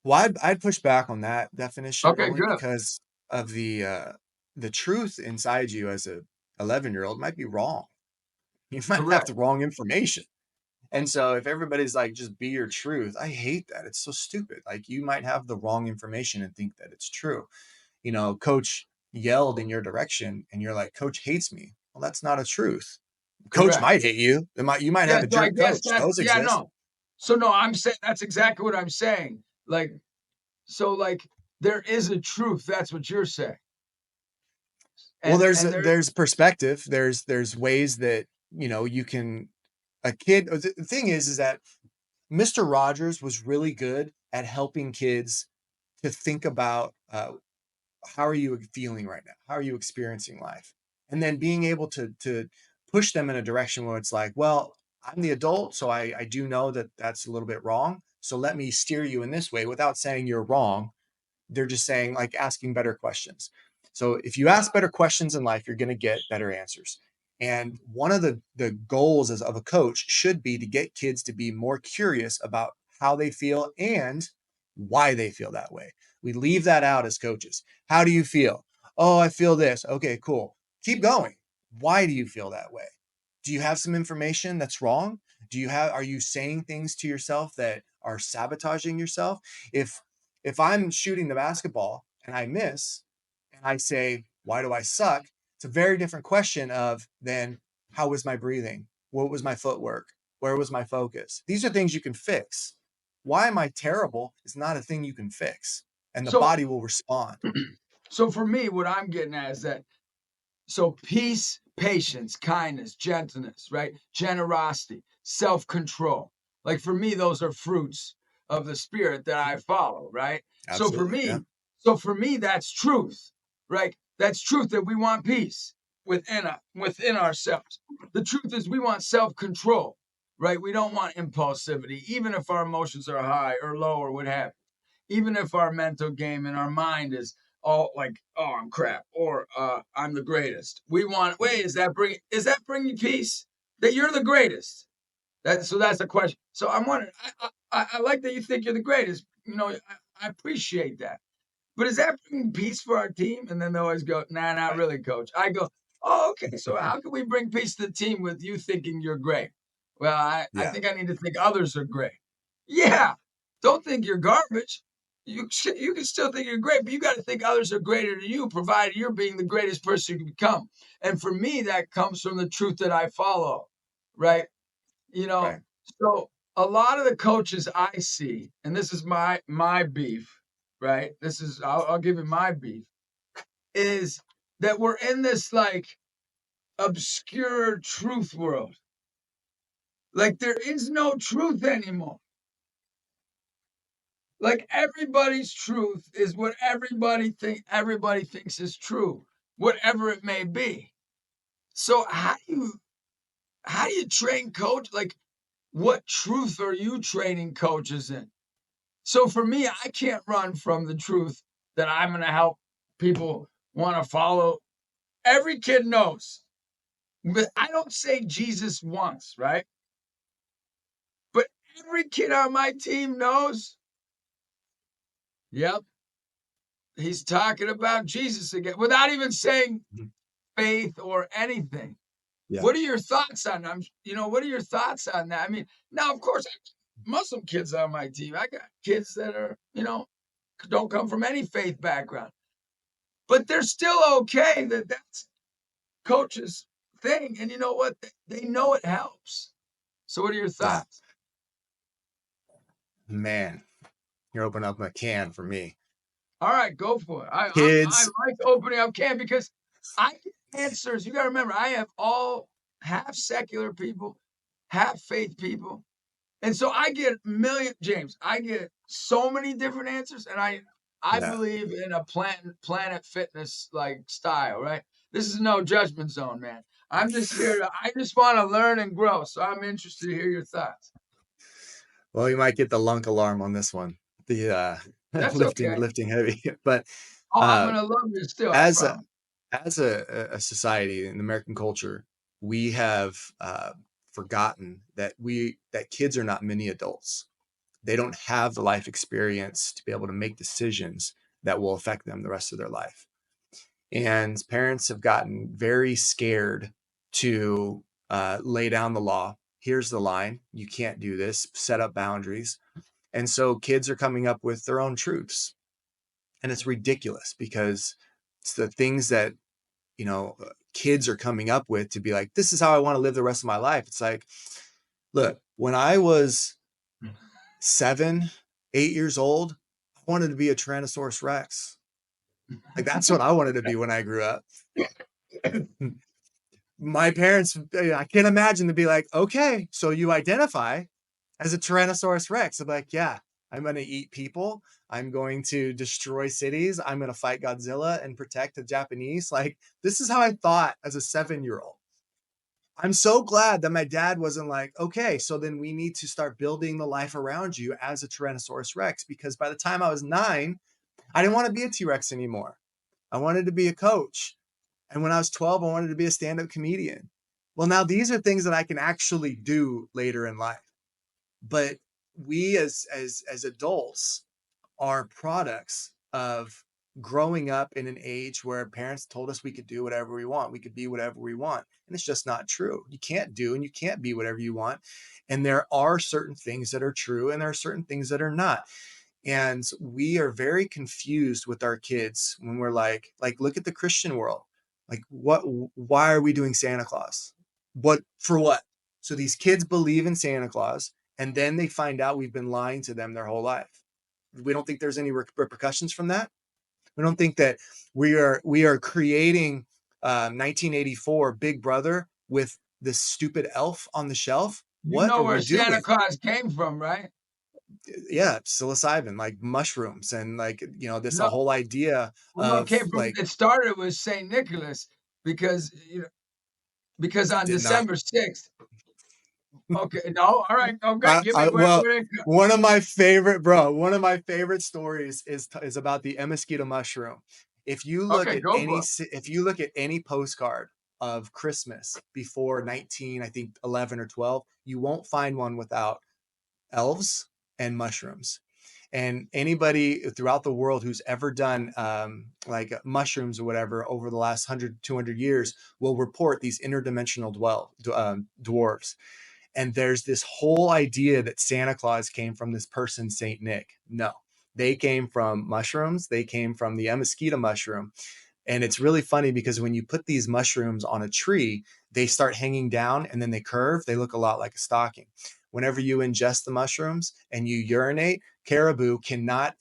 Well, I'd push back on that definition only good. Because of the truth inside you as a 11-year-old might be wrong. You might have the wrong information. And so if everybody's like, just be your truth, I hate that. It's so stupid. Like, you might have the wrong information and think that it's true. You know, coach yelled in your direction and you're like, coach hates me. Well, that's not a truth. Coach might hate you. You might have a jerk coach. Those exist. So no, I'm saying that's exactly what I'm saying. Like, so like there is a truth. That's what you're saying. Well, there's perspective. There's ways that, you know, you can, a kid, the thing is that Mr. Rogers was really good at helping kids to think about, how are you feeling right now? How are you experiencing life? And then being able to push them in a direction where it's like, well, I'm the adult, so I do know that that's a little bit wrong. So let me steer you in this way without saying you're wrong. They're just saying, like, asking better questions. So if you ask better questions in life, you're going to get better answers. And one of the goals of a coach should be to get kids to be more curious about how they feel and why they feel that way. We leave that out as coaches. How do you feel? Oh, I feel this. Okay, cool. Keep going. Why do you feel that way? Do you have some information that's wrong? Are you saying things to yourself that are sabotaging yourself? If I'm shooting the basketball and I miss and I say, why do I suck? It's a very different question than how was my breathing? What was my footwork? Where was my focus? These are things you can fix. Why am I terrible is not a thing you can fix, and the body will respond. So for me, what I'm getting at is that, so peace, patience, kindness, gentleness, right? Generosity, self-control. Like for me, those are fruits of the spirit that I follow, right? Absolutely, So for me, that's truth, right? That's truth, that we want peace within ourselves. The truth is we want self-control, right? We don't want impulsivity, even if our emotions are high or low or what have you. Even if our mental game and our mind is all like, oh, I'm crap, or I'm the greatest. We want, wait, is that bringing peace? That you're the greatest? So that's the question. So I'm wondering, I like that you think you're the greatest. I appreciate that. But is that bringing peace for our team? And then they always go, nah, not really, coach. I go, oh, okay. So how can we bring peace to the team with you thinking you're great? Well, I think I need to think others are great. Yeah. Don't think you're garbage. You can still think you're great, but you got to think others are greater than you, provided you're being the greatest person you can become. And for me, that comes from the truth that I follow, right? Right. So a lot of the coaches I see, and this is my beef, right? I'll give you my beef, is that we're in this like obscure truth world. Like there is no truth anymore. Like everybody's truth is what everybody thinks is true, whatever it may be. So how do you train coach? Like what truth are you training coaches in? So for me, I can't run from the truth that I'm going to help people want to follow. Every kid knows, but I don't say Jesus once, right? But every kid on my team knows. Yep, he's talking about Jesus again without even saying faith or anything. Yeah. What are your thoughts on that? What are your thoughts on that? I mean, now, of course, Muslim kids on my team. I got kids that are, don't come from any faith background, but they're still okay that's coach's thing. And you know what? They know it helps. So what are your thoughts? Yeah. Man, you're opening up a can for me. All right, go for it. I like opening up can because I get answers. You got to remember, I have all half secular people, half faith people. And so I get James, I get so many different answers. And I believe in a planet fitness like style, right? This is no judgment zone, man. I'm just I just want to learn and grow. So I'm interested to hear your thoughts. Well, you might get the lunk alarm on this one. The That's lifting heavy. But I'm gonna love this still. As a society in American culture, we have forgotten that kids are not mini adults. They don't have the life experience to be able to make decisions that will affect them the rest of their life. And parents have gotten very scared to lay down the law. Here's the line. You can't do this. Set up boundaries. And so kids are coming up with their own truths. And it's ridiculous because it's the things that, kids are coming up with to be like, this is how I want to live the rest of my life. It's like, look, when I was 7, 8 years old, I wanted to be a Tyrannosaurus Rex. Like that's what I wanted to be when I grew up. My parents, I can't imagine to be like, okay, so you identify as a Tyrannosaurus Rex. I'm like, yeah, I'm going to eat people. I'm going to destroy cities. I'm going to fight Godzilla and protect the Japanese. Like, this is how I thought as a 7-year-old. I'm so glad that my dad wasn't like, okay, so then we need to start building the life around you as a Tyrannosaurus Rex. Because by the time I was 9, I didn't want to be a T-Rex anymore. I wanted to be a coach. And when I was 12, I wanted to be a stand-up comedian. Well, now these are things that I can actually do later in life. But we as adults are products of growing up in an age where parents told us we could do whatever we want, we could be whatever we want. And it's just not true. You can't do and you can't be whatever you want. And there are certain things that are true and there are certain things that are not. And we are very confused with our kids when we're like, look at the Christian world. Like, why are we doing Santa Claus? For what? So these kids believe in Santa Claus, and then they find out we've been lying to them their whole life. We don't think there's any repercussions from that. We don't think that we are creating 1984 Big Brother with this stupid elf on the shelf. You What know are where we doing? Santa Claus came from, right? Yeah, psilocybin, like mushrooms, and like, you know, this a No, whole idea well, no, it of came from. like, It started with Saint Nicholas because because on did not. December 6th. Okay, no, all right, okay, give me Well, where it. one of my favorite stories is about the mosquito mushroom. If you look Okay, at go any for it. if you look at any postcard of Christmas before 19, I think 11 or 12, you won't find one without elves and mushrooms. And anybody throughout the world who's ever done like mushrooms or whatever over the last 100, 200 years will report these interdimensional dwarves. And there's this whole idea that Santa Claus came from this person, Saint Nick. No, they came from mushrooms. They came from the mosquito mushroom. And it's really funny because when you put these mushrooms on a tree, they start hanging down and then they curve. They look a lot like a stocking. Whenever you ingest the mushrooms and you urinate, caribou cannot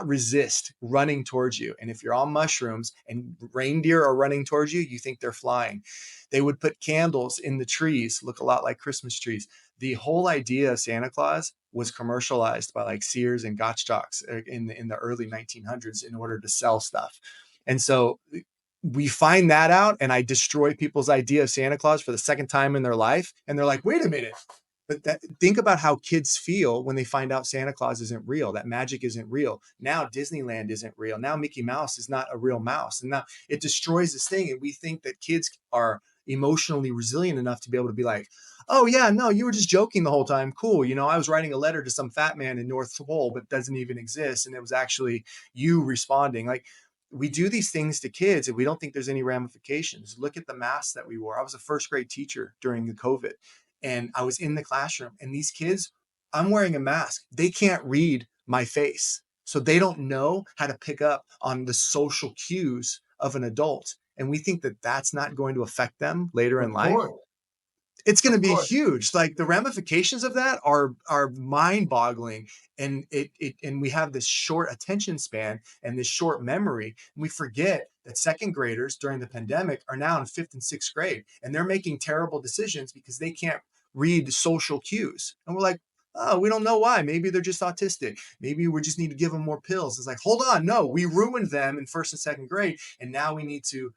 resist running towards you. And if you're on mushrooms and reindeer are running towards you, you think they're flying. They would put candles in the trees, look a lot like Christmas trees. The whole idea of Santa Claus was commercialized by like Sears and Gottschalks in the early 1900s in order to sell stuff. And so we find that out, and I destroy people's idea of Santa Claus for the second time in their life. And they're like, wait a minute. But think about how kids feel when they find out Santa Claus isn't real, that magic isn't real. Now Disneyland isn't real. Now Mickey Mouse is not a real mouse. And now it destroys this thing. And we think that kids are emotionally resilient enough to be able to be like, oh yeah, no, you were just joking the whole time. Cool. You know, I was writing a letter to some fat man in North Pole, but doesn't even exist. And it was actually you responding. Like, we do these things to kids and we don't think there's any ramifications. Look at the masks that we wore. I was a first grade teacher during the COVID and I was in the classroom and these kids, I'm wearing a mask. They can't read my face. So they don't know how to pick up on the social cues of an adult. And we think that that's not going to affect them later in Of life. course, It's going to of be course. huge. Like the ramifications of that are mind boggling. And and we have this short attention span and this short memory. And we forget that second graders during the pandemic are now in fifth and sixth grade and they're making terrible decisions because they can't read social cues. And we're like, oh, we don't know why. Maybe they're just autistic. Maybe we just need to give them more pills. It's like, hold on. No, we ruined them in first and second grade. And now we need to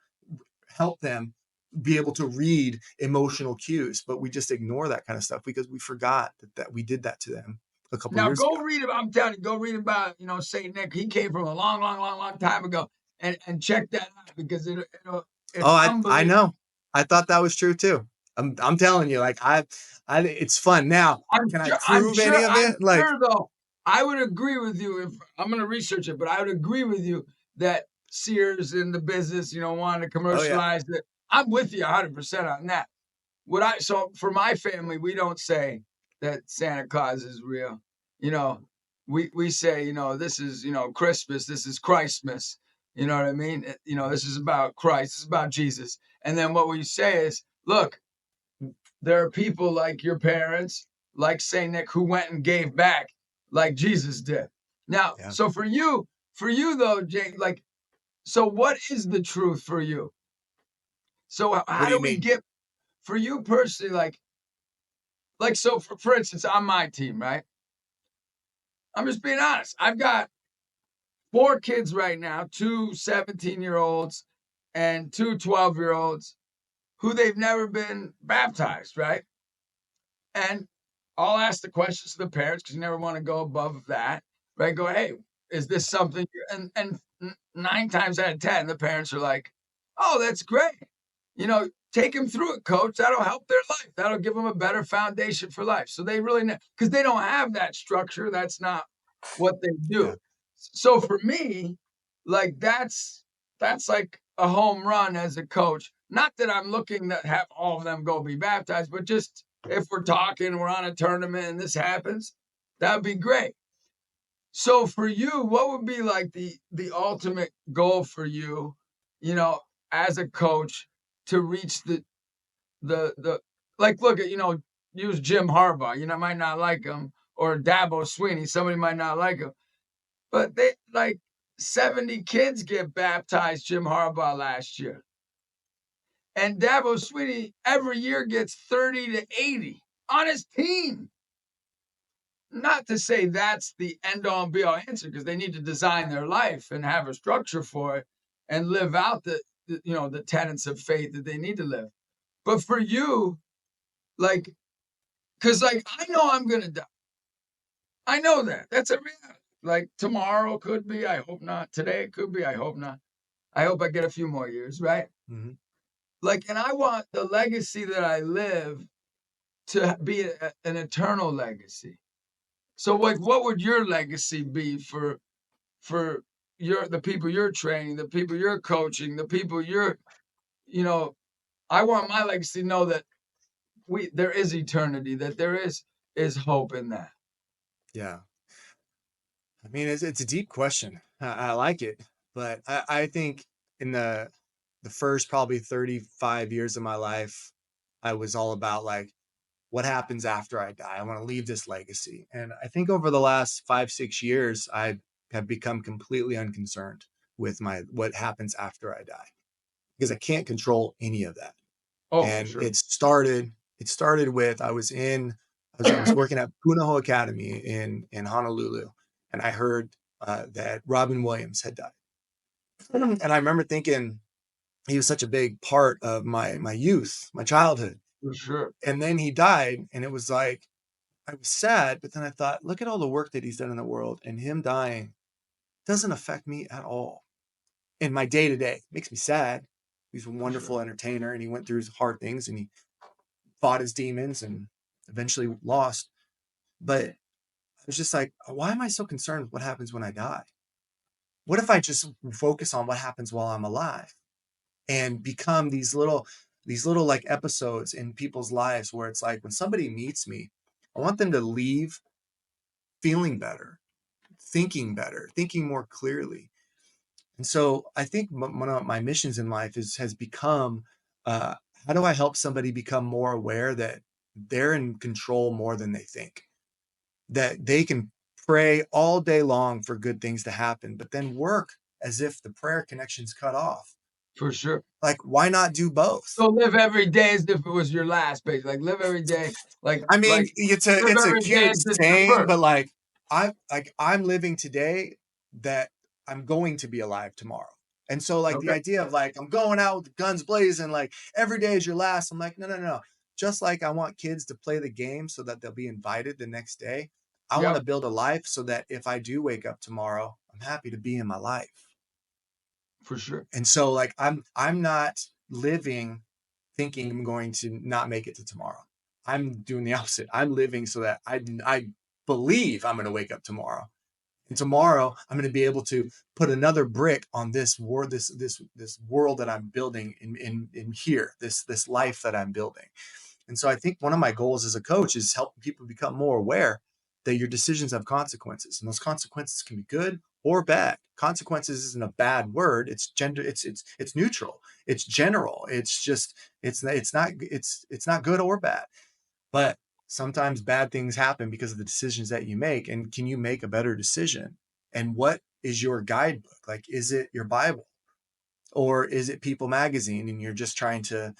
help them be able to read emotional cues, but we just ignore that kind of stuff because we forgot that we did that to them a couple Now years go ago. read about. I'm telling you, go read about Saint Nick. He came from a long, long, long, long time ago, and check that out because Oh, it's I unbelievable. know. I thought that was true too. I'm telling you, like it's fun. Now, can I I'm prove sure. any of I'm it? Like, sure though. I would agree with you if I'm going to research it, but I would agree with you that Sears in the business, wanted to oh yeah, commercialize it. I'm with you 100% on that. So for my family, we don't say that Santa Claus is real. You know, we say, this is, Christmas, this is Christmas. You know what I mean? This is about Christ, this is about Jesus. And then what we say is, look, there are people like your parents, like Saint Nick, who went and gave back like Jesus did. Now, yeah. so for you though, Jake, like, so what is the truth for you? So What how do do you we mean? get for you personally, like so for instance, on my team, right? I'm just being honest. I've got 4 kids right now, 2 17-year-olds and 2 12-year-olds who they've never been baptized, right? And I'll ask the questions to the parents because you never want to go above that, right? Go, hey, is this something? And 9 times out of 10, the parents are like, oh, that's great. Take them through it, coach. That'll help their life. That'll give them a better foundation for life. So they really know because they don't have that structure. That's not what they Yeah, do. So for me, like that's like a home run as a coach. Not that I'm looking to have all of them go be baptized, but just if we're talking, we're on a tournament and this happens, that'd be great. So for you, what would be like the ultimate goal for you, you know, as a coach to reach the like look at, use Jim Harbaugh, might not like him, or Dabo Sweeney, somebody might not like him. But they like 70 kids get baptized Jim Harbaugh last year. And Dabo Sweeney every year gets 30 to 80 on his team. Not to say that's the end all and be all answer, because they need to design their life and have a structure for it and live out the tenets of faith that they need to live. But for you, like, because like I know I'm gonna die. I know that. That's a reality. Like tomorrow could be, I hope not. Today it could be, I hope not. I hope I get a few more years, right? Mm-hmm. Like, and I want the legacy that I live to be an eternal legacy. So like, what would your legacy be for the people you're training, the people you're coaching, the people I want my legacy to know that there is eternity, that there is hope in that. Yeah. I mean, it's a deep question. I like it, but I think in the first probably 35 years of my life, I was all about like, what happens after I die? I want to leave this legacy. And I think over the last 5-6 years, I have become completely unconcerned with what happens after I die, because I can't control any of that. Oh, And sure. it started with, I was working at IMG Academy in Honolulu, and I heard that Robin Williams had died. And I remember thinking he was such a big part of my youth, my childhood. For sure. And then he died, and it was like, I was sad, but then I thought, look at all the work that he's done in the world, and him dying doesn't affect me at all in my day to day. Makes me sad. He's a wonderful entertainer, and he went through hard things, and he fought his demons and eventually lost. But I was just like, why am I so concerned with what happens when I die? What if I just focus on what happens while I'm alive and become these little like episodes in people's lives where it's like, when somebody meets me, I want them to leave feeling better, thinking more clearly. And so I think one of my missions in life has become, how do I help somebody become more aware that they're in control more than they think, that they can pray all day long for good things to happen, but then work as if the prayer connection's cut off. For sure. Like, why not do both? So live every day as if it was your last, basically. Like live every day. I mean, it's a cute saying, but like I'm living today that I'm going to be alive tomorrow. And so like the idea of like, I'm going out with guns blazing, like every day is your last. I'm like, no. Just like I want kids to play the game so that they'll be invited the next day. I want to build a life so that if I do wake up tomorrow, I'm happy to be in my life. For sure. And so like, I'm not living thinking I'm going to not make it to tomorrow. I'm doing the opposite. I'm living so that I believe I'm going to wake up tomorrow. And tomorrow I'm going to be able to put another brick on this world, this world that I'm building in here, this life that I'm building. And so I think one of my goals as a coach is helping people become more aware that your decisions have consequences, and those consequences can be good or bad. Consequences isn't a bad word. It's it's neutral. It's general. It's just, it's not good or bad. But sometimes bad things happen because of the decisions that you make. And can you make a better decision? And what is your guidebook? Like, is it your Bible, or is it People Magazine, and you're just trying to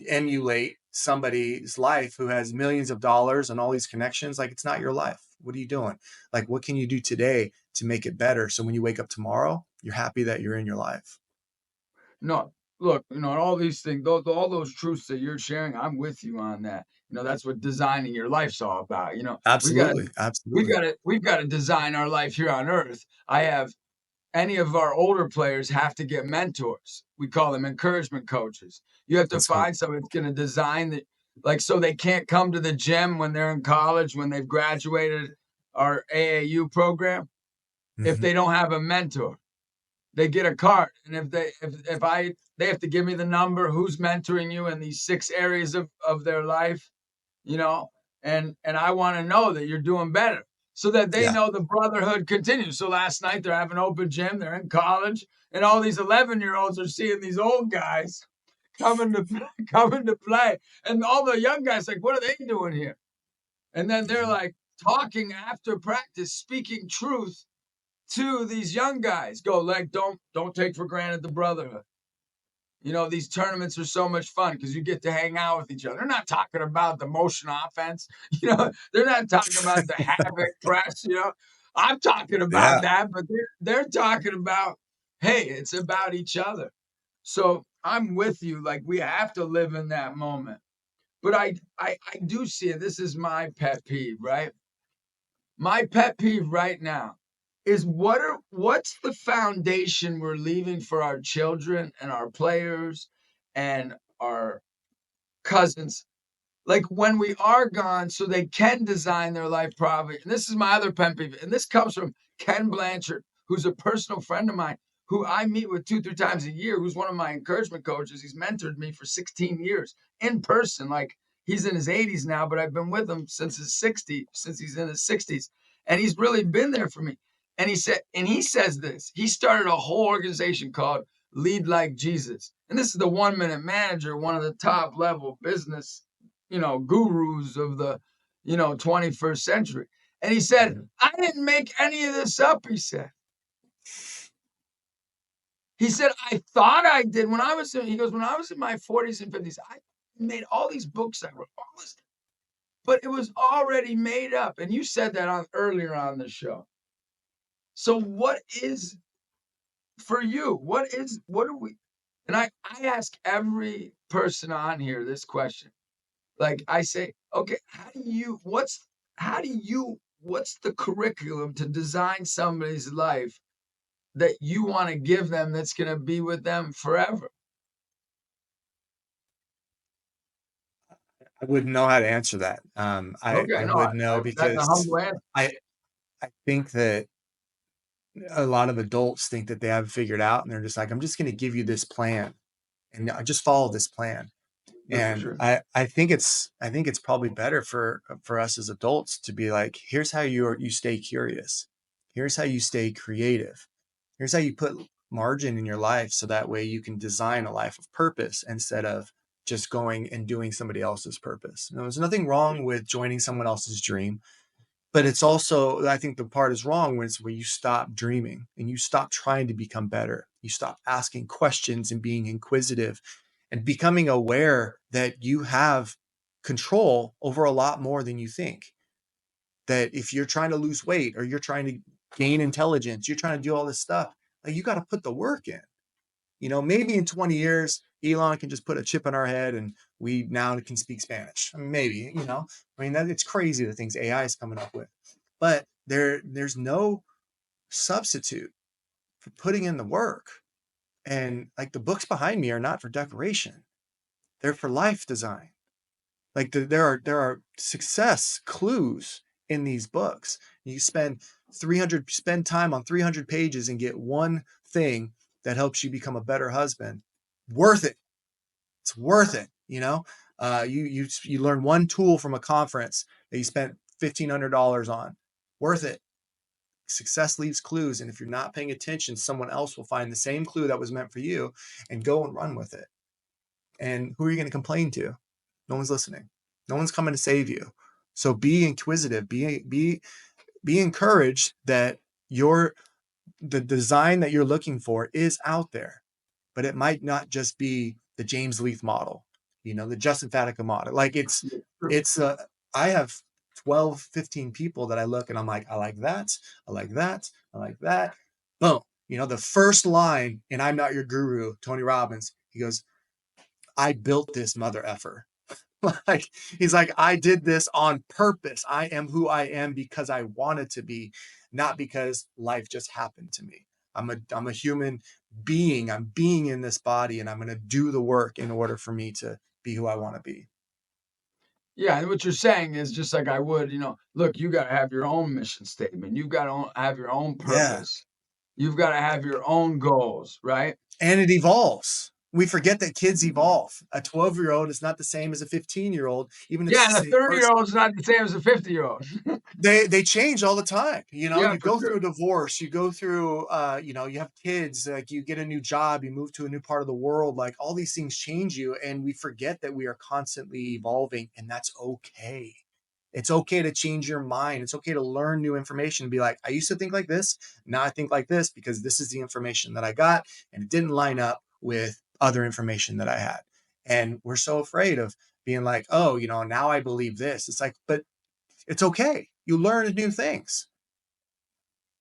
emulate somebody's life who has millions of dollars and all these connections? Like, it's not your life. What are you doing? Like, what can you do today to make it better, so when you wake up tomorrow, you're happy that you're in your life? No, look, all these things, all those truths that you're sharing, I'm with you on that. That's what designing your life's all about. Absolutely. We've got to design our life here on earth. Any of our older players have to get mentors. We call them encouragement coaches. You have to find someone that's going to design the, like, so they can't come to the gym when they're in college, when they've graduated our AAU program, if they don't have a mentor. they get a card. And if they have to give me the number, who's mentoring you in these 6 areas of their life, you know, and I want to know that you're doing better so that they Yeah. know the brotherhood continues. So last night they're having open gym, they're in college, and all these 11-year-olds are seeing these old guys coming to play. And all the young guys like, what are they doing here? And then they're like talking after practice, speaking truth to these young guys. Go, like, don't take for granted the brotherhood. You know, these tournaments are so much fun because you get to hang out with each other. They're not talking about the motion offense. You know, they're not talking about the havoc press. You know, I'm talking about that, but they're talking about, hey, it's about each other. So I'm with you. Like, we have to live in that moment. But I do see it. This is my pet peeve, right? My pet peeve right now is what's the foundation we're leaving for our children and our players and our cousins, like when we are gone, so they can design their life properly. And this is my other pet peeve, and this comes from Ken Blanchard, who's a personal friend of mine, who I meet with 2-3 times a year, who's one of my encouragement coaches. He's mentored me for 16 years in person. Like, he's in his 80s now, but I've been with him since he's in his 60s. And he's really been there for me. And he says this. He started a whole organization called Lead Like Jesus. And this is the 1-minute manager, one of the top level business, gurus of the, 21st century. And he said, I didn't make any of this up, he said. He said, I thought I did when I was when I was in my 40s and 50s, I made all these books I wrote, all this, but it was already made up. And you said that earlier on the show. So what is for you? What do we, and I ask every person on here this question. Like, I say, okay, what's the curriculum to design somebody's life that you want to give them that's going to be with them forever? I wouldn't know how to answer that. Okay, I no, would know that's a because humble answer. I I think that a lot of adults think that they have it figured out, and they're just like, I'm just going to give you this plan, and I just follow this plan. Yeah, for And sure. I think it's probably better for us as adults to be like, here's how you stay curious. Here's how you stay creative. Here's how you put margin in your life so that way you can design a life of purpose instead of just going and doing somebody else's purpose. There's nothing wrong with joining someone else's dream, but it's also, I think the part is wrong when it's where you stop dreaming and you stop trying to become better. You stop asking questions and being inquisitive and becoming aware that you have control over a lot more than you think. That if you're trying to lose weight or you're trying to gain intelligence, you're trying to do all this stuff, like, you got to put the work in. Maybe in 20 years, Elon can just put a chip in our head and we now can speak Spanish. I mean, maybe, it's crazy the things AI is coming up with, but there's no substitute for putting in the work. And like, the books behind me are not for decoration. They're for life design. Like, there are success clues in these books. You spend time on 300 pages and get one thing that helps you become a better husband. Worth it. It's worth it. You learn one tool from a conference that you spent $1,500 on. Worth it. Success leaves clues, and if you're not paying attention, someone else will find the same clue that was meant for you and go and run with it. And who are you going to complain to? No one's listening. No one's coming to save you. So be inquisitive. Be encouraged that the design that you're looking for is out there, but it might not just be the James Leath model, the Justin Fatica model. Like, I have 12, 15 people that I look and I'm like, I like that. I like that. I like that. Boom. The first line in I'm Not Your Guru, Tony Robbins, he goes, I built this mother effer. Like, he's like, I did this on purpose. I am who I am because I wanted to be, not because life just happened to me. I'm a human being. I'm being in this body, and I'm going to do the work in order for me to be who I want to be. Yeah, and what you're saying is just like I would, look, you got to have your own mission statement. You've got to have your own purpose. You've got to have your own goals, right? And it evolves. We forget that kids evolve. A 12-year-old is not the same as a 15-year-old. Even and a 30-year-old is not the same as a 50-year-old. They change all the time. You go sure. through a divorce, you go through, you have kids, like you get a new job, you move to a new part of the world, like all these things change you. And we forget that we are constantly evolving, and that's okay. It's okay to change your mind. It's okay to learn new information and be like, I used to think like this. Now I think like this because this is the information that I got and it didn't line up with other information that I had. And we're so afraid of being like, oh, now I believe this. It's like, but it's okay. You learn new things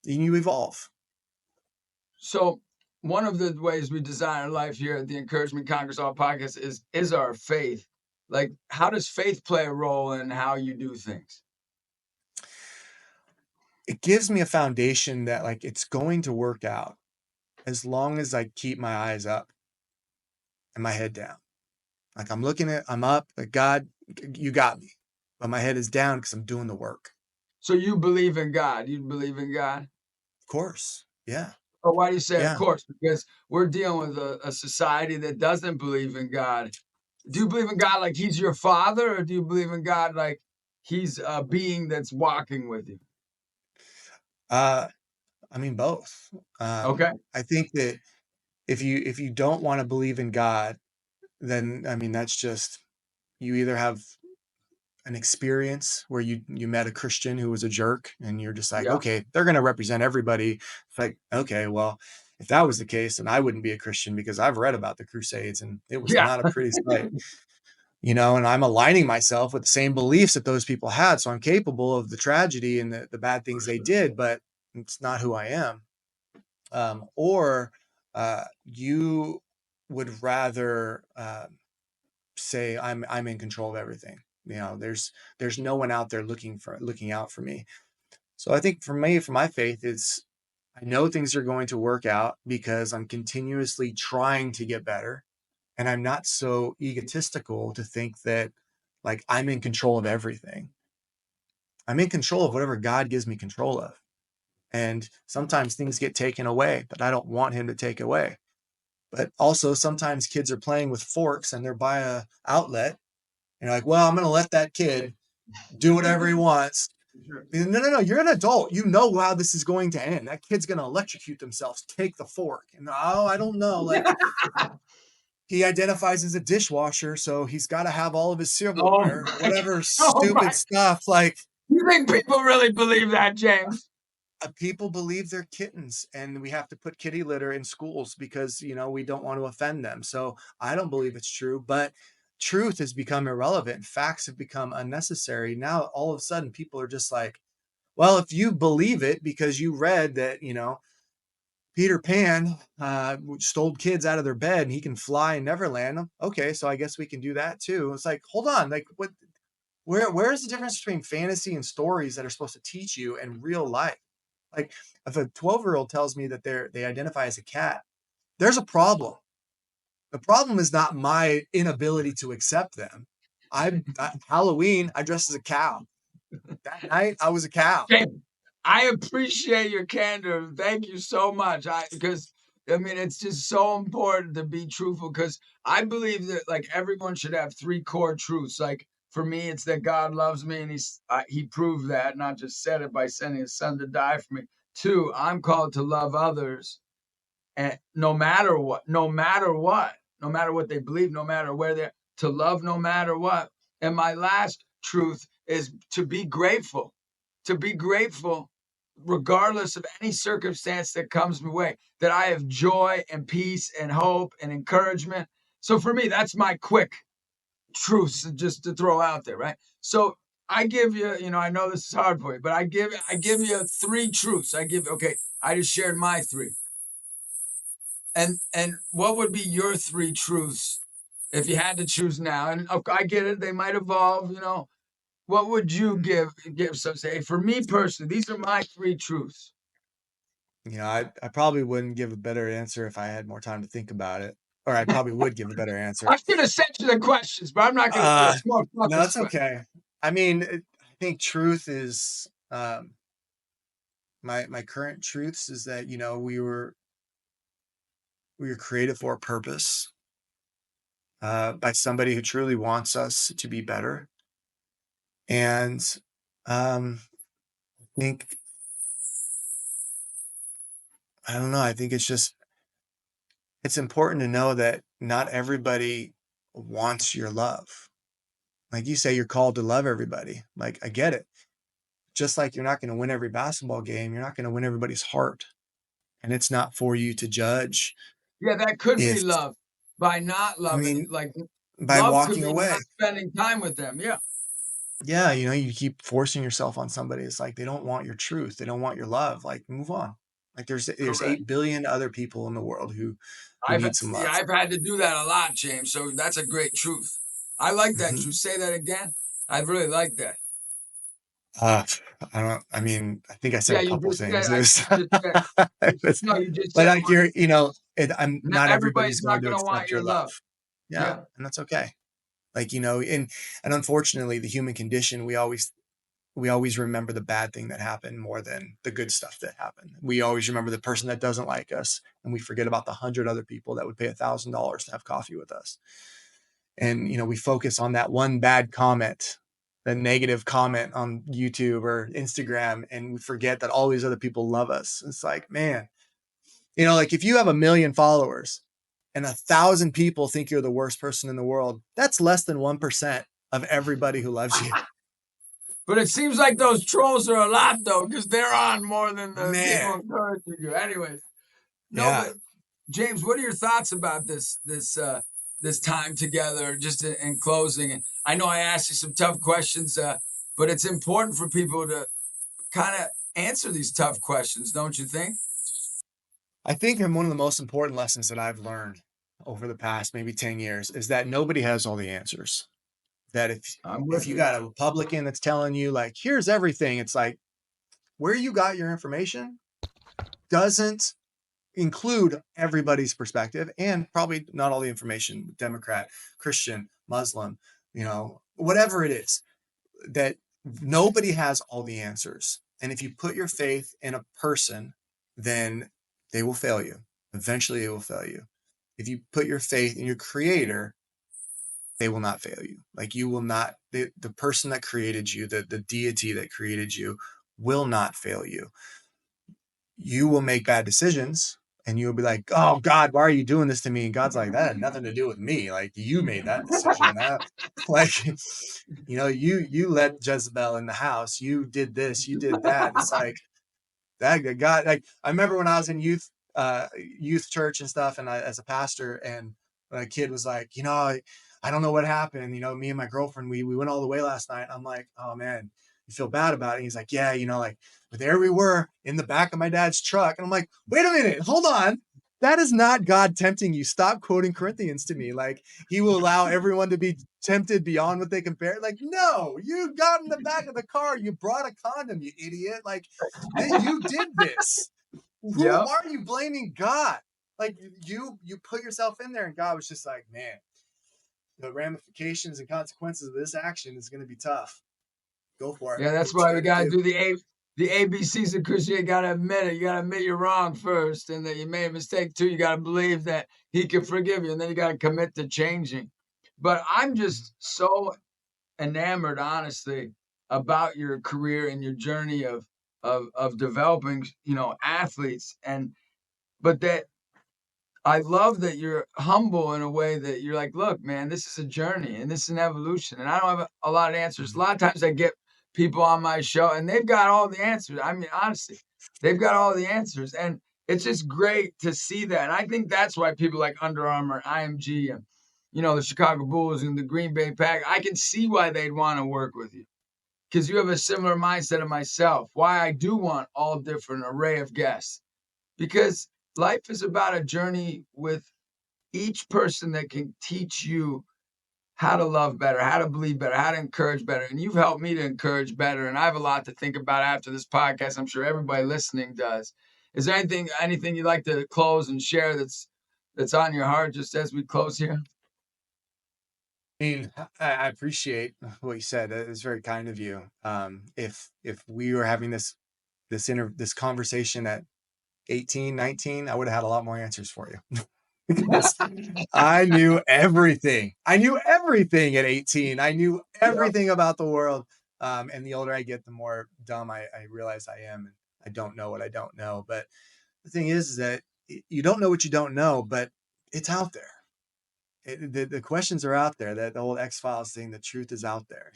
and you evolve. So one of the ways we design our life here at the Encouragement Conquers All podcast is our faith. Like, how does faith play a role in how you do things? It gives me a foundation that like it's going to work out as long as I keep my eyes up and my head down. Like I'm up, like God, you got me. But my head is down because I'm doing the work. So you believe in God. You believe in God? Of course. Yeah. But why do you say yeah. of course? Because we're dealing with a society that doesn't believe in God. Do you believe in God like he's your father, or do you believe in God like he's a being that's walking with you? I mean both. Okay. I think that if you don't want to believe in God, then I mean that's just, you either have an experience where you met a Christian who was a jerk and you're just like, Yeah. okay, they're going to represent everybody. It's like, okay, well, if that was the case, then I wouldn't be a Christian because I've read about the Crusades and it was Yeah. not a pretty sight. And I'm aligning myself with the same beliefs that those people had. So I'm capable of the tragedy and the bad things they did, but it's not who I am. Or you would rather say I'm in control of everything. There's no one out there looking out for me. So I think for me, for my faith, it's I know things are going to work out because I'm continuously trying to get better. And I'm not so egotistical to think that like I'm in control of everything. I'm in control of whatever God gives me control of. And sometimes things get taken away, but I don't want him to take away. But also sometimes kids are playing with forks and they're by a outlet. And you're like, well, I'm going to let that kid do whatever he wants. No. You're an adult. You know how this is going to end. That kid's going to electrocute themselves. Take the fork. And I don't know. Like he identifies as a dishwasher, so he's got to have all of his silverware, whatever stupid stuff. Like, you think people really believe that, James? People believe they're kittens, and we have to put kitty litter in schools because we don't want to offend them. So I don't believe it's true, but truth has become irrelevant. Facts have become unnecessary. Now all of a sudden people are just like, well, if you believe it because you read that Peter Pan stole kids out of their bed and he can fly in Neverland, okay, so I guess we can do that too. It's like, hold on, like where's the difference between fantasy and stories that are supposed to teach you and real life? Like if a 12-year-old tells me that they identify as a cat, there's a problem. The problem is not my inability to accept them. Halloween, I dressed as a cow. That night, I was a cow. I appreciate your candor. Thank you so much. Because it's just so important to be truthful, because I believe that like everyone should have three core truths. Like for me, it's that God loves me, and he proved that, not just said it by sending his son to die for me. Two, I'm called to love others, and no matter what, no matter what they believe, no matter where they're, to love no matter what. And my last truth is to be grateful regardless of any circumstance that comes my way, that I have joy and peace and hope and encouragement. So for me, that's my quick truths just to throw out there, right? So I give you, I know this is hard for you, but I give you three truths. I just shared my three. And what would be your three truths if you had to choose now? And I get it, they might evolve, What would you give some say? For me personally, these are my three truths. I probably wouldn't give a better answer if I had more time to think about it. Or I probably would give a better answer. I should have sent you the questions, but I'm not going to do it. No, that's okay. I mean, I think truth is my current truths is that, you know, we were created for a purpose, by somebody who truly wants us to be better. And I think, I don't know, I think it's important to know that not everybody wants your love. Like you say, you're called to love everybody. Like, I get it. Just like you're not going to win every basketball game, you're not going to win everybody's heart. And it's not for you to judge Yeah, that could be if, love by not I loving it. mean, Like by love could walking be not away. spending time with them. Yeah, Yeah, you know, you keep forcing yourself on somebody. It's like they don't want your truth. They don't want your love. Like, move on. Like there's correct. 8 billion other people in the world who I've need some yeah, love. I've had to do that a lot, James. So that's a great truth. I like that Mhm. truth. Say that again. I really like that. Uh, I mean, I think I said Yeah, a you couple just said. things. It was, You just said. it was- No, you just but said like one. you're, you know, Not not everybody's everybody's going not to going to want accept your your love. love. Yeah. Yeah, And that's okay. Like, you know, and unfortunately the human condition, we always remember the bad thing that happened more than the good stuff that happened. We always remember the person that doesn't like us, and we forget about the 100 other people that would pay $1,000 to have coffee with us. And, you know, we focus on that one bad comment, the negative comment on YouTube or Instagram, and we forget that all these other people love us. It's like, man, you know, like if you have 1 million followers and 1,000 people think you're the worst person in the world, that's less than 1% of everybody who loves you. but it seems like those trolls are a lot though, because they're on more than the people Man. encouraging you. Anyways, no, Yeah. but James, what are your thoughts about this time together? Just in closing, and I know I asked you some tough questions, but it's important for people to kind of answer these tough questions, don't you think? I think one of the most important lessons that I've learned over the past maybe 10 years is that nobody has all the answers. That I'm if with you you. got a Republican that's telling you like, here's everything, it's like where you got your information doesn't include everybody's perspective and probably not all the information, Democrat, Christian, Muslim, you know, whatever it is, that nobody has all the answers. And if you put your faith in a person, then they will fail you. Eventually, they will fail you. If you put your faith in your creator, they will not fail you. Like you will not, the person that created you, the deity that created you will not fail you. You will make bad decisions and you'll be like, oh God, why are you doing this to me? And God's like, that had nothing to do with me. Like you made that decision. That like, you know, you let Jezebel in the house. You did this, you did that. It's like that God, like I remember when I was in youth church and stuff, and I as a pastor, and a kid was like, you know, I don't know what happened. You know, me and my girlfriend, we went all the way last night. I'm like, oh man, you feel bad about it. And he's like, yeah, you know, like, but there we were in the back of my dad's truck. And I'm like, wait a minute, hold on. That is not God tempting you. Stop quoting Corinthians to me. Like he will allow everyone to be tempted beyond what they can bear. Like, no, you got in the back of the car. You brought a condom, you idiot. Like you did this. Who Yep. are you blaming God? Like you put yourself in there and God was just like, man, the ramifications and consequences of this action is going to be tough. Go for it. Yeah, Do that's what you why we got to gotta do. do the ABCs of Christianity. You gotta admit it. You gotta admit you're wrong first, and that you made a mistake too. You gotta believe that He can forgive you, and then you gotta commit to changing. But I'm just so enamored, honestly, about your career and your journey of developing, athletes, and but that I love that you're humble in a way that you're like, look, man, this is a journey and this is an evolution. And I don't have a lot of answers. A Mhm. lot of times I get people on my show and they've got all the answers. I mean, honestly, they've got all the answers. And it's just great to see that. And I think that's why people like Under Armour, IMG, and, the Chicago Bulls and the Green Bay Pack, I can see why they'd want to work with you because you have a similar mindset of myself. Why I do want all different array of guests because life is about a journey with each person that can teach you how to love better, how to believe better, how to encourage better. And you've helped me to encourage better. And I have a lot to think about after this podcast. I'm sure everybody listening does. Is there anything you'd like to close and share that's on your heart just as we close here? I mean, I appreciate what you said. It's very kind of you. If we were having this this conversation at 18, 19, I would have had a lot more answers for you. Because I knew everything. I knew everything at 18. I knew everything about the world. And the older I get, the more dumb I realize I am. And I don't know what I don't know. But the thing is that you don't know what you don't know, but it's out there. The questions are out there. That the old X-Files thing, the truth is out there,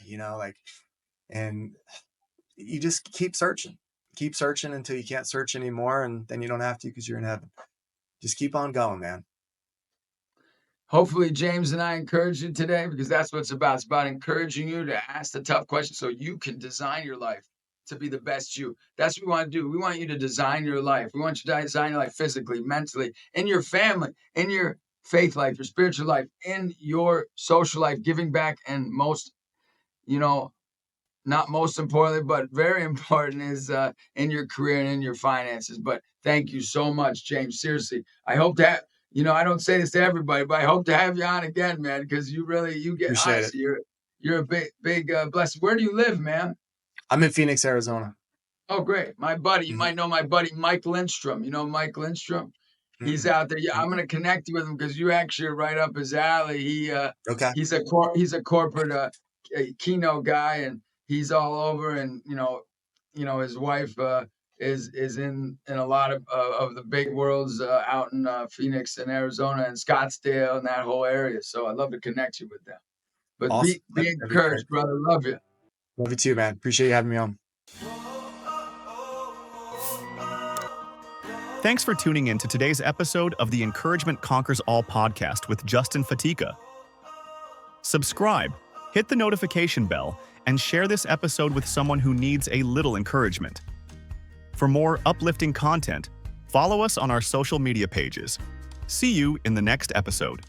and you just keep searching until you can't search anymore. And then you don't have to, because you're in heaven. Just keep on going, man. Hopefully, James and I encourage you today, because that's what it's about. It's about encouraging you to ask the tough questions so you can design your life to be the best you. That's what we want to do. We want you to design your life. We want you to design your life physically, mentally, in your family, in your faith life, your spiritual life, in your social life, giving back, and not most importantly, but very important, is in your career and in your finances. But thank you so much, James. Seriously, I hope that, I don't say this to everybody, but I hope to have you on again, man, because you get, Appreciate honestly, you're a big blessing. Where do you live, man? I'm in Phoenix, Arizona. Oh, great. My buddy, you might know my buddy, Mike Lindstrom. You know Mike Lindstrom? He's out there. Yeah, I'm going to connect you with him, because you actually are right up his alley. He's a corporate keynote guy, and he's all over. And his wife is in a lot of the big worlds out in Phoenix and Arizona and Scottsdale and that whole area. So I'd love to connect you with them. But awesome. be encouraged, brother. Love you. Love you too, man. Appreciate you having me on. Thanks for tuning in to today's episode of the Encouragement Conquers All podcast with Justin Fatica. Subscribe, hit the notification bell, and share this episode with someone who needs a little encouragement. For more uplifting content, follow us on our social media pages. See you in the next episode.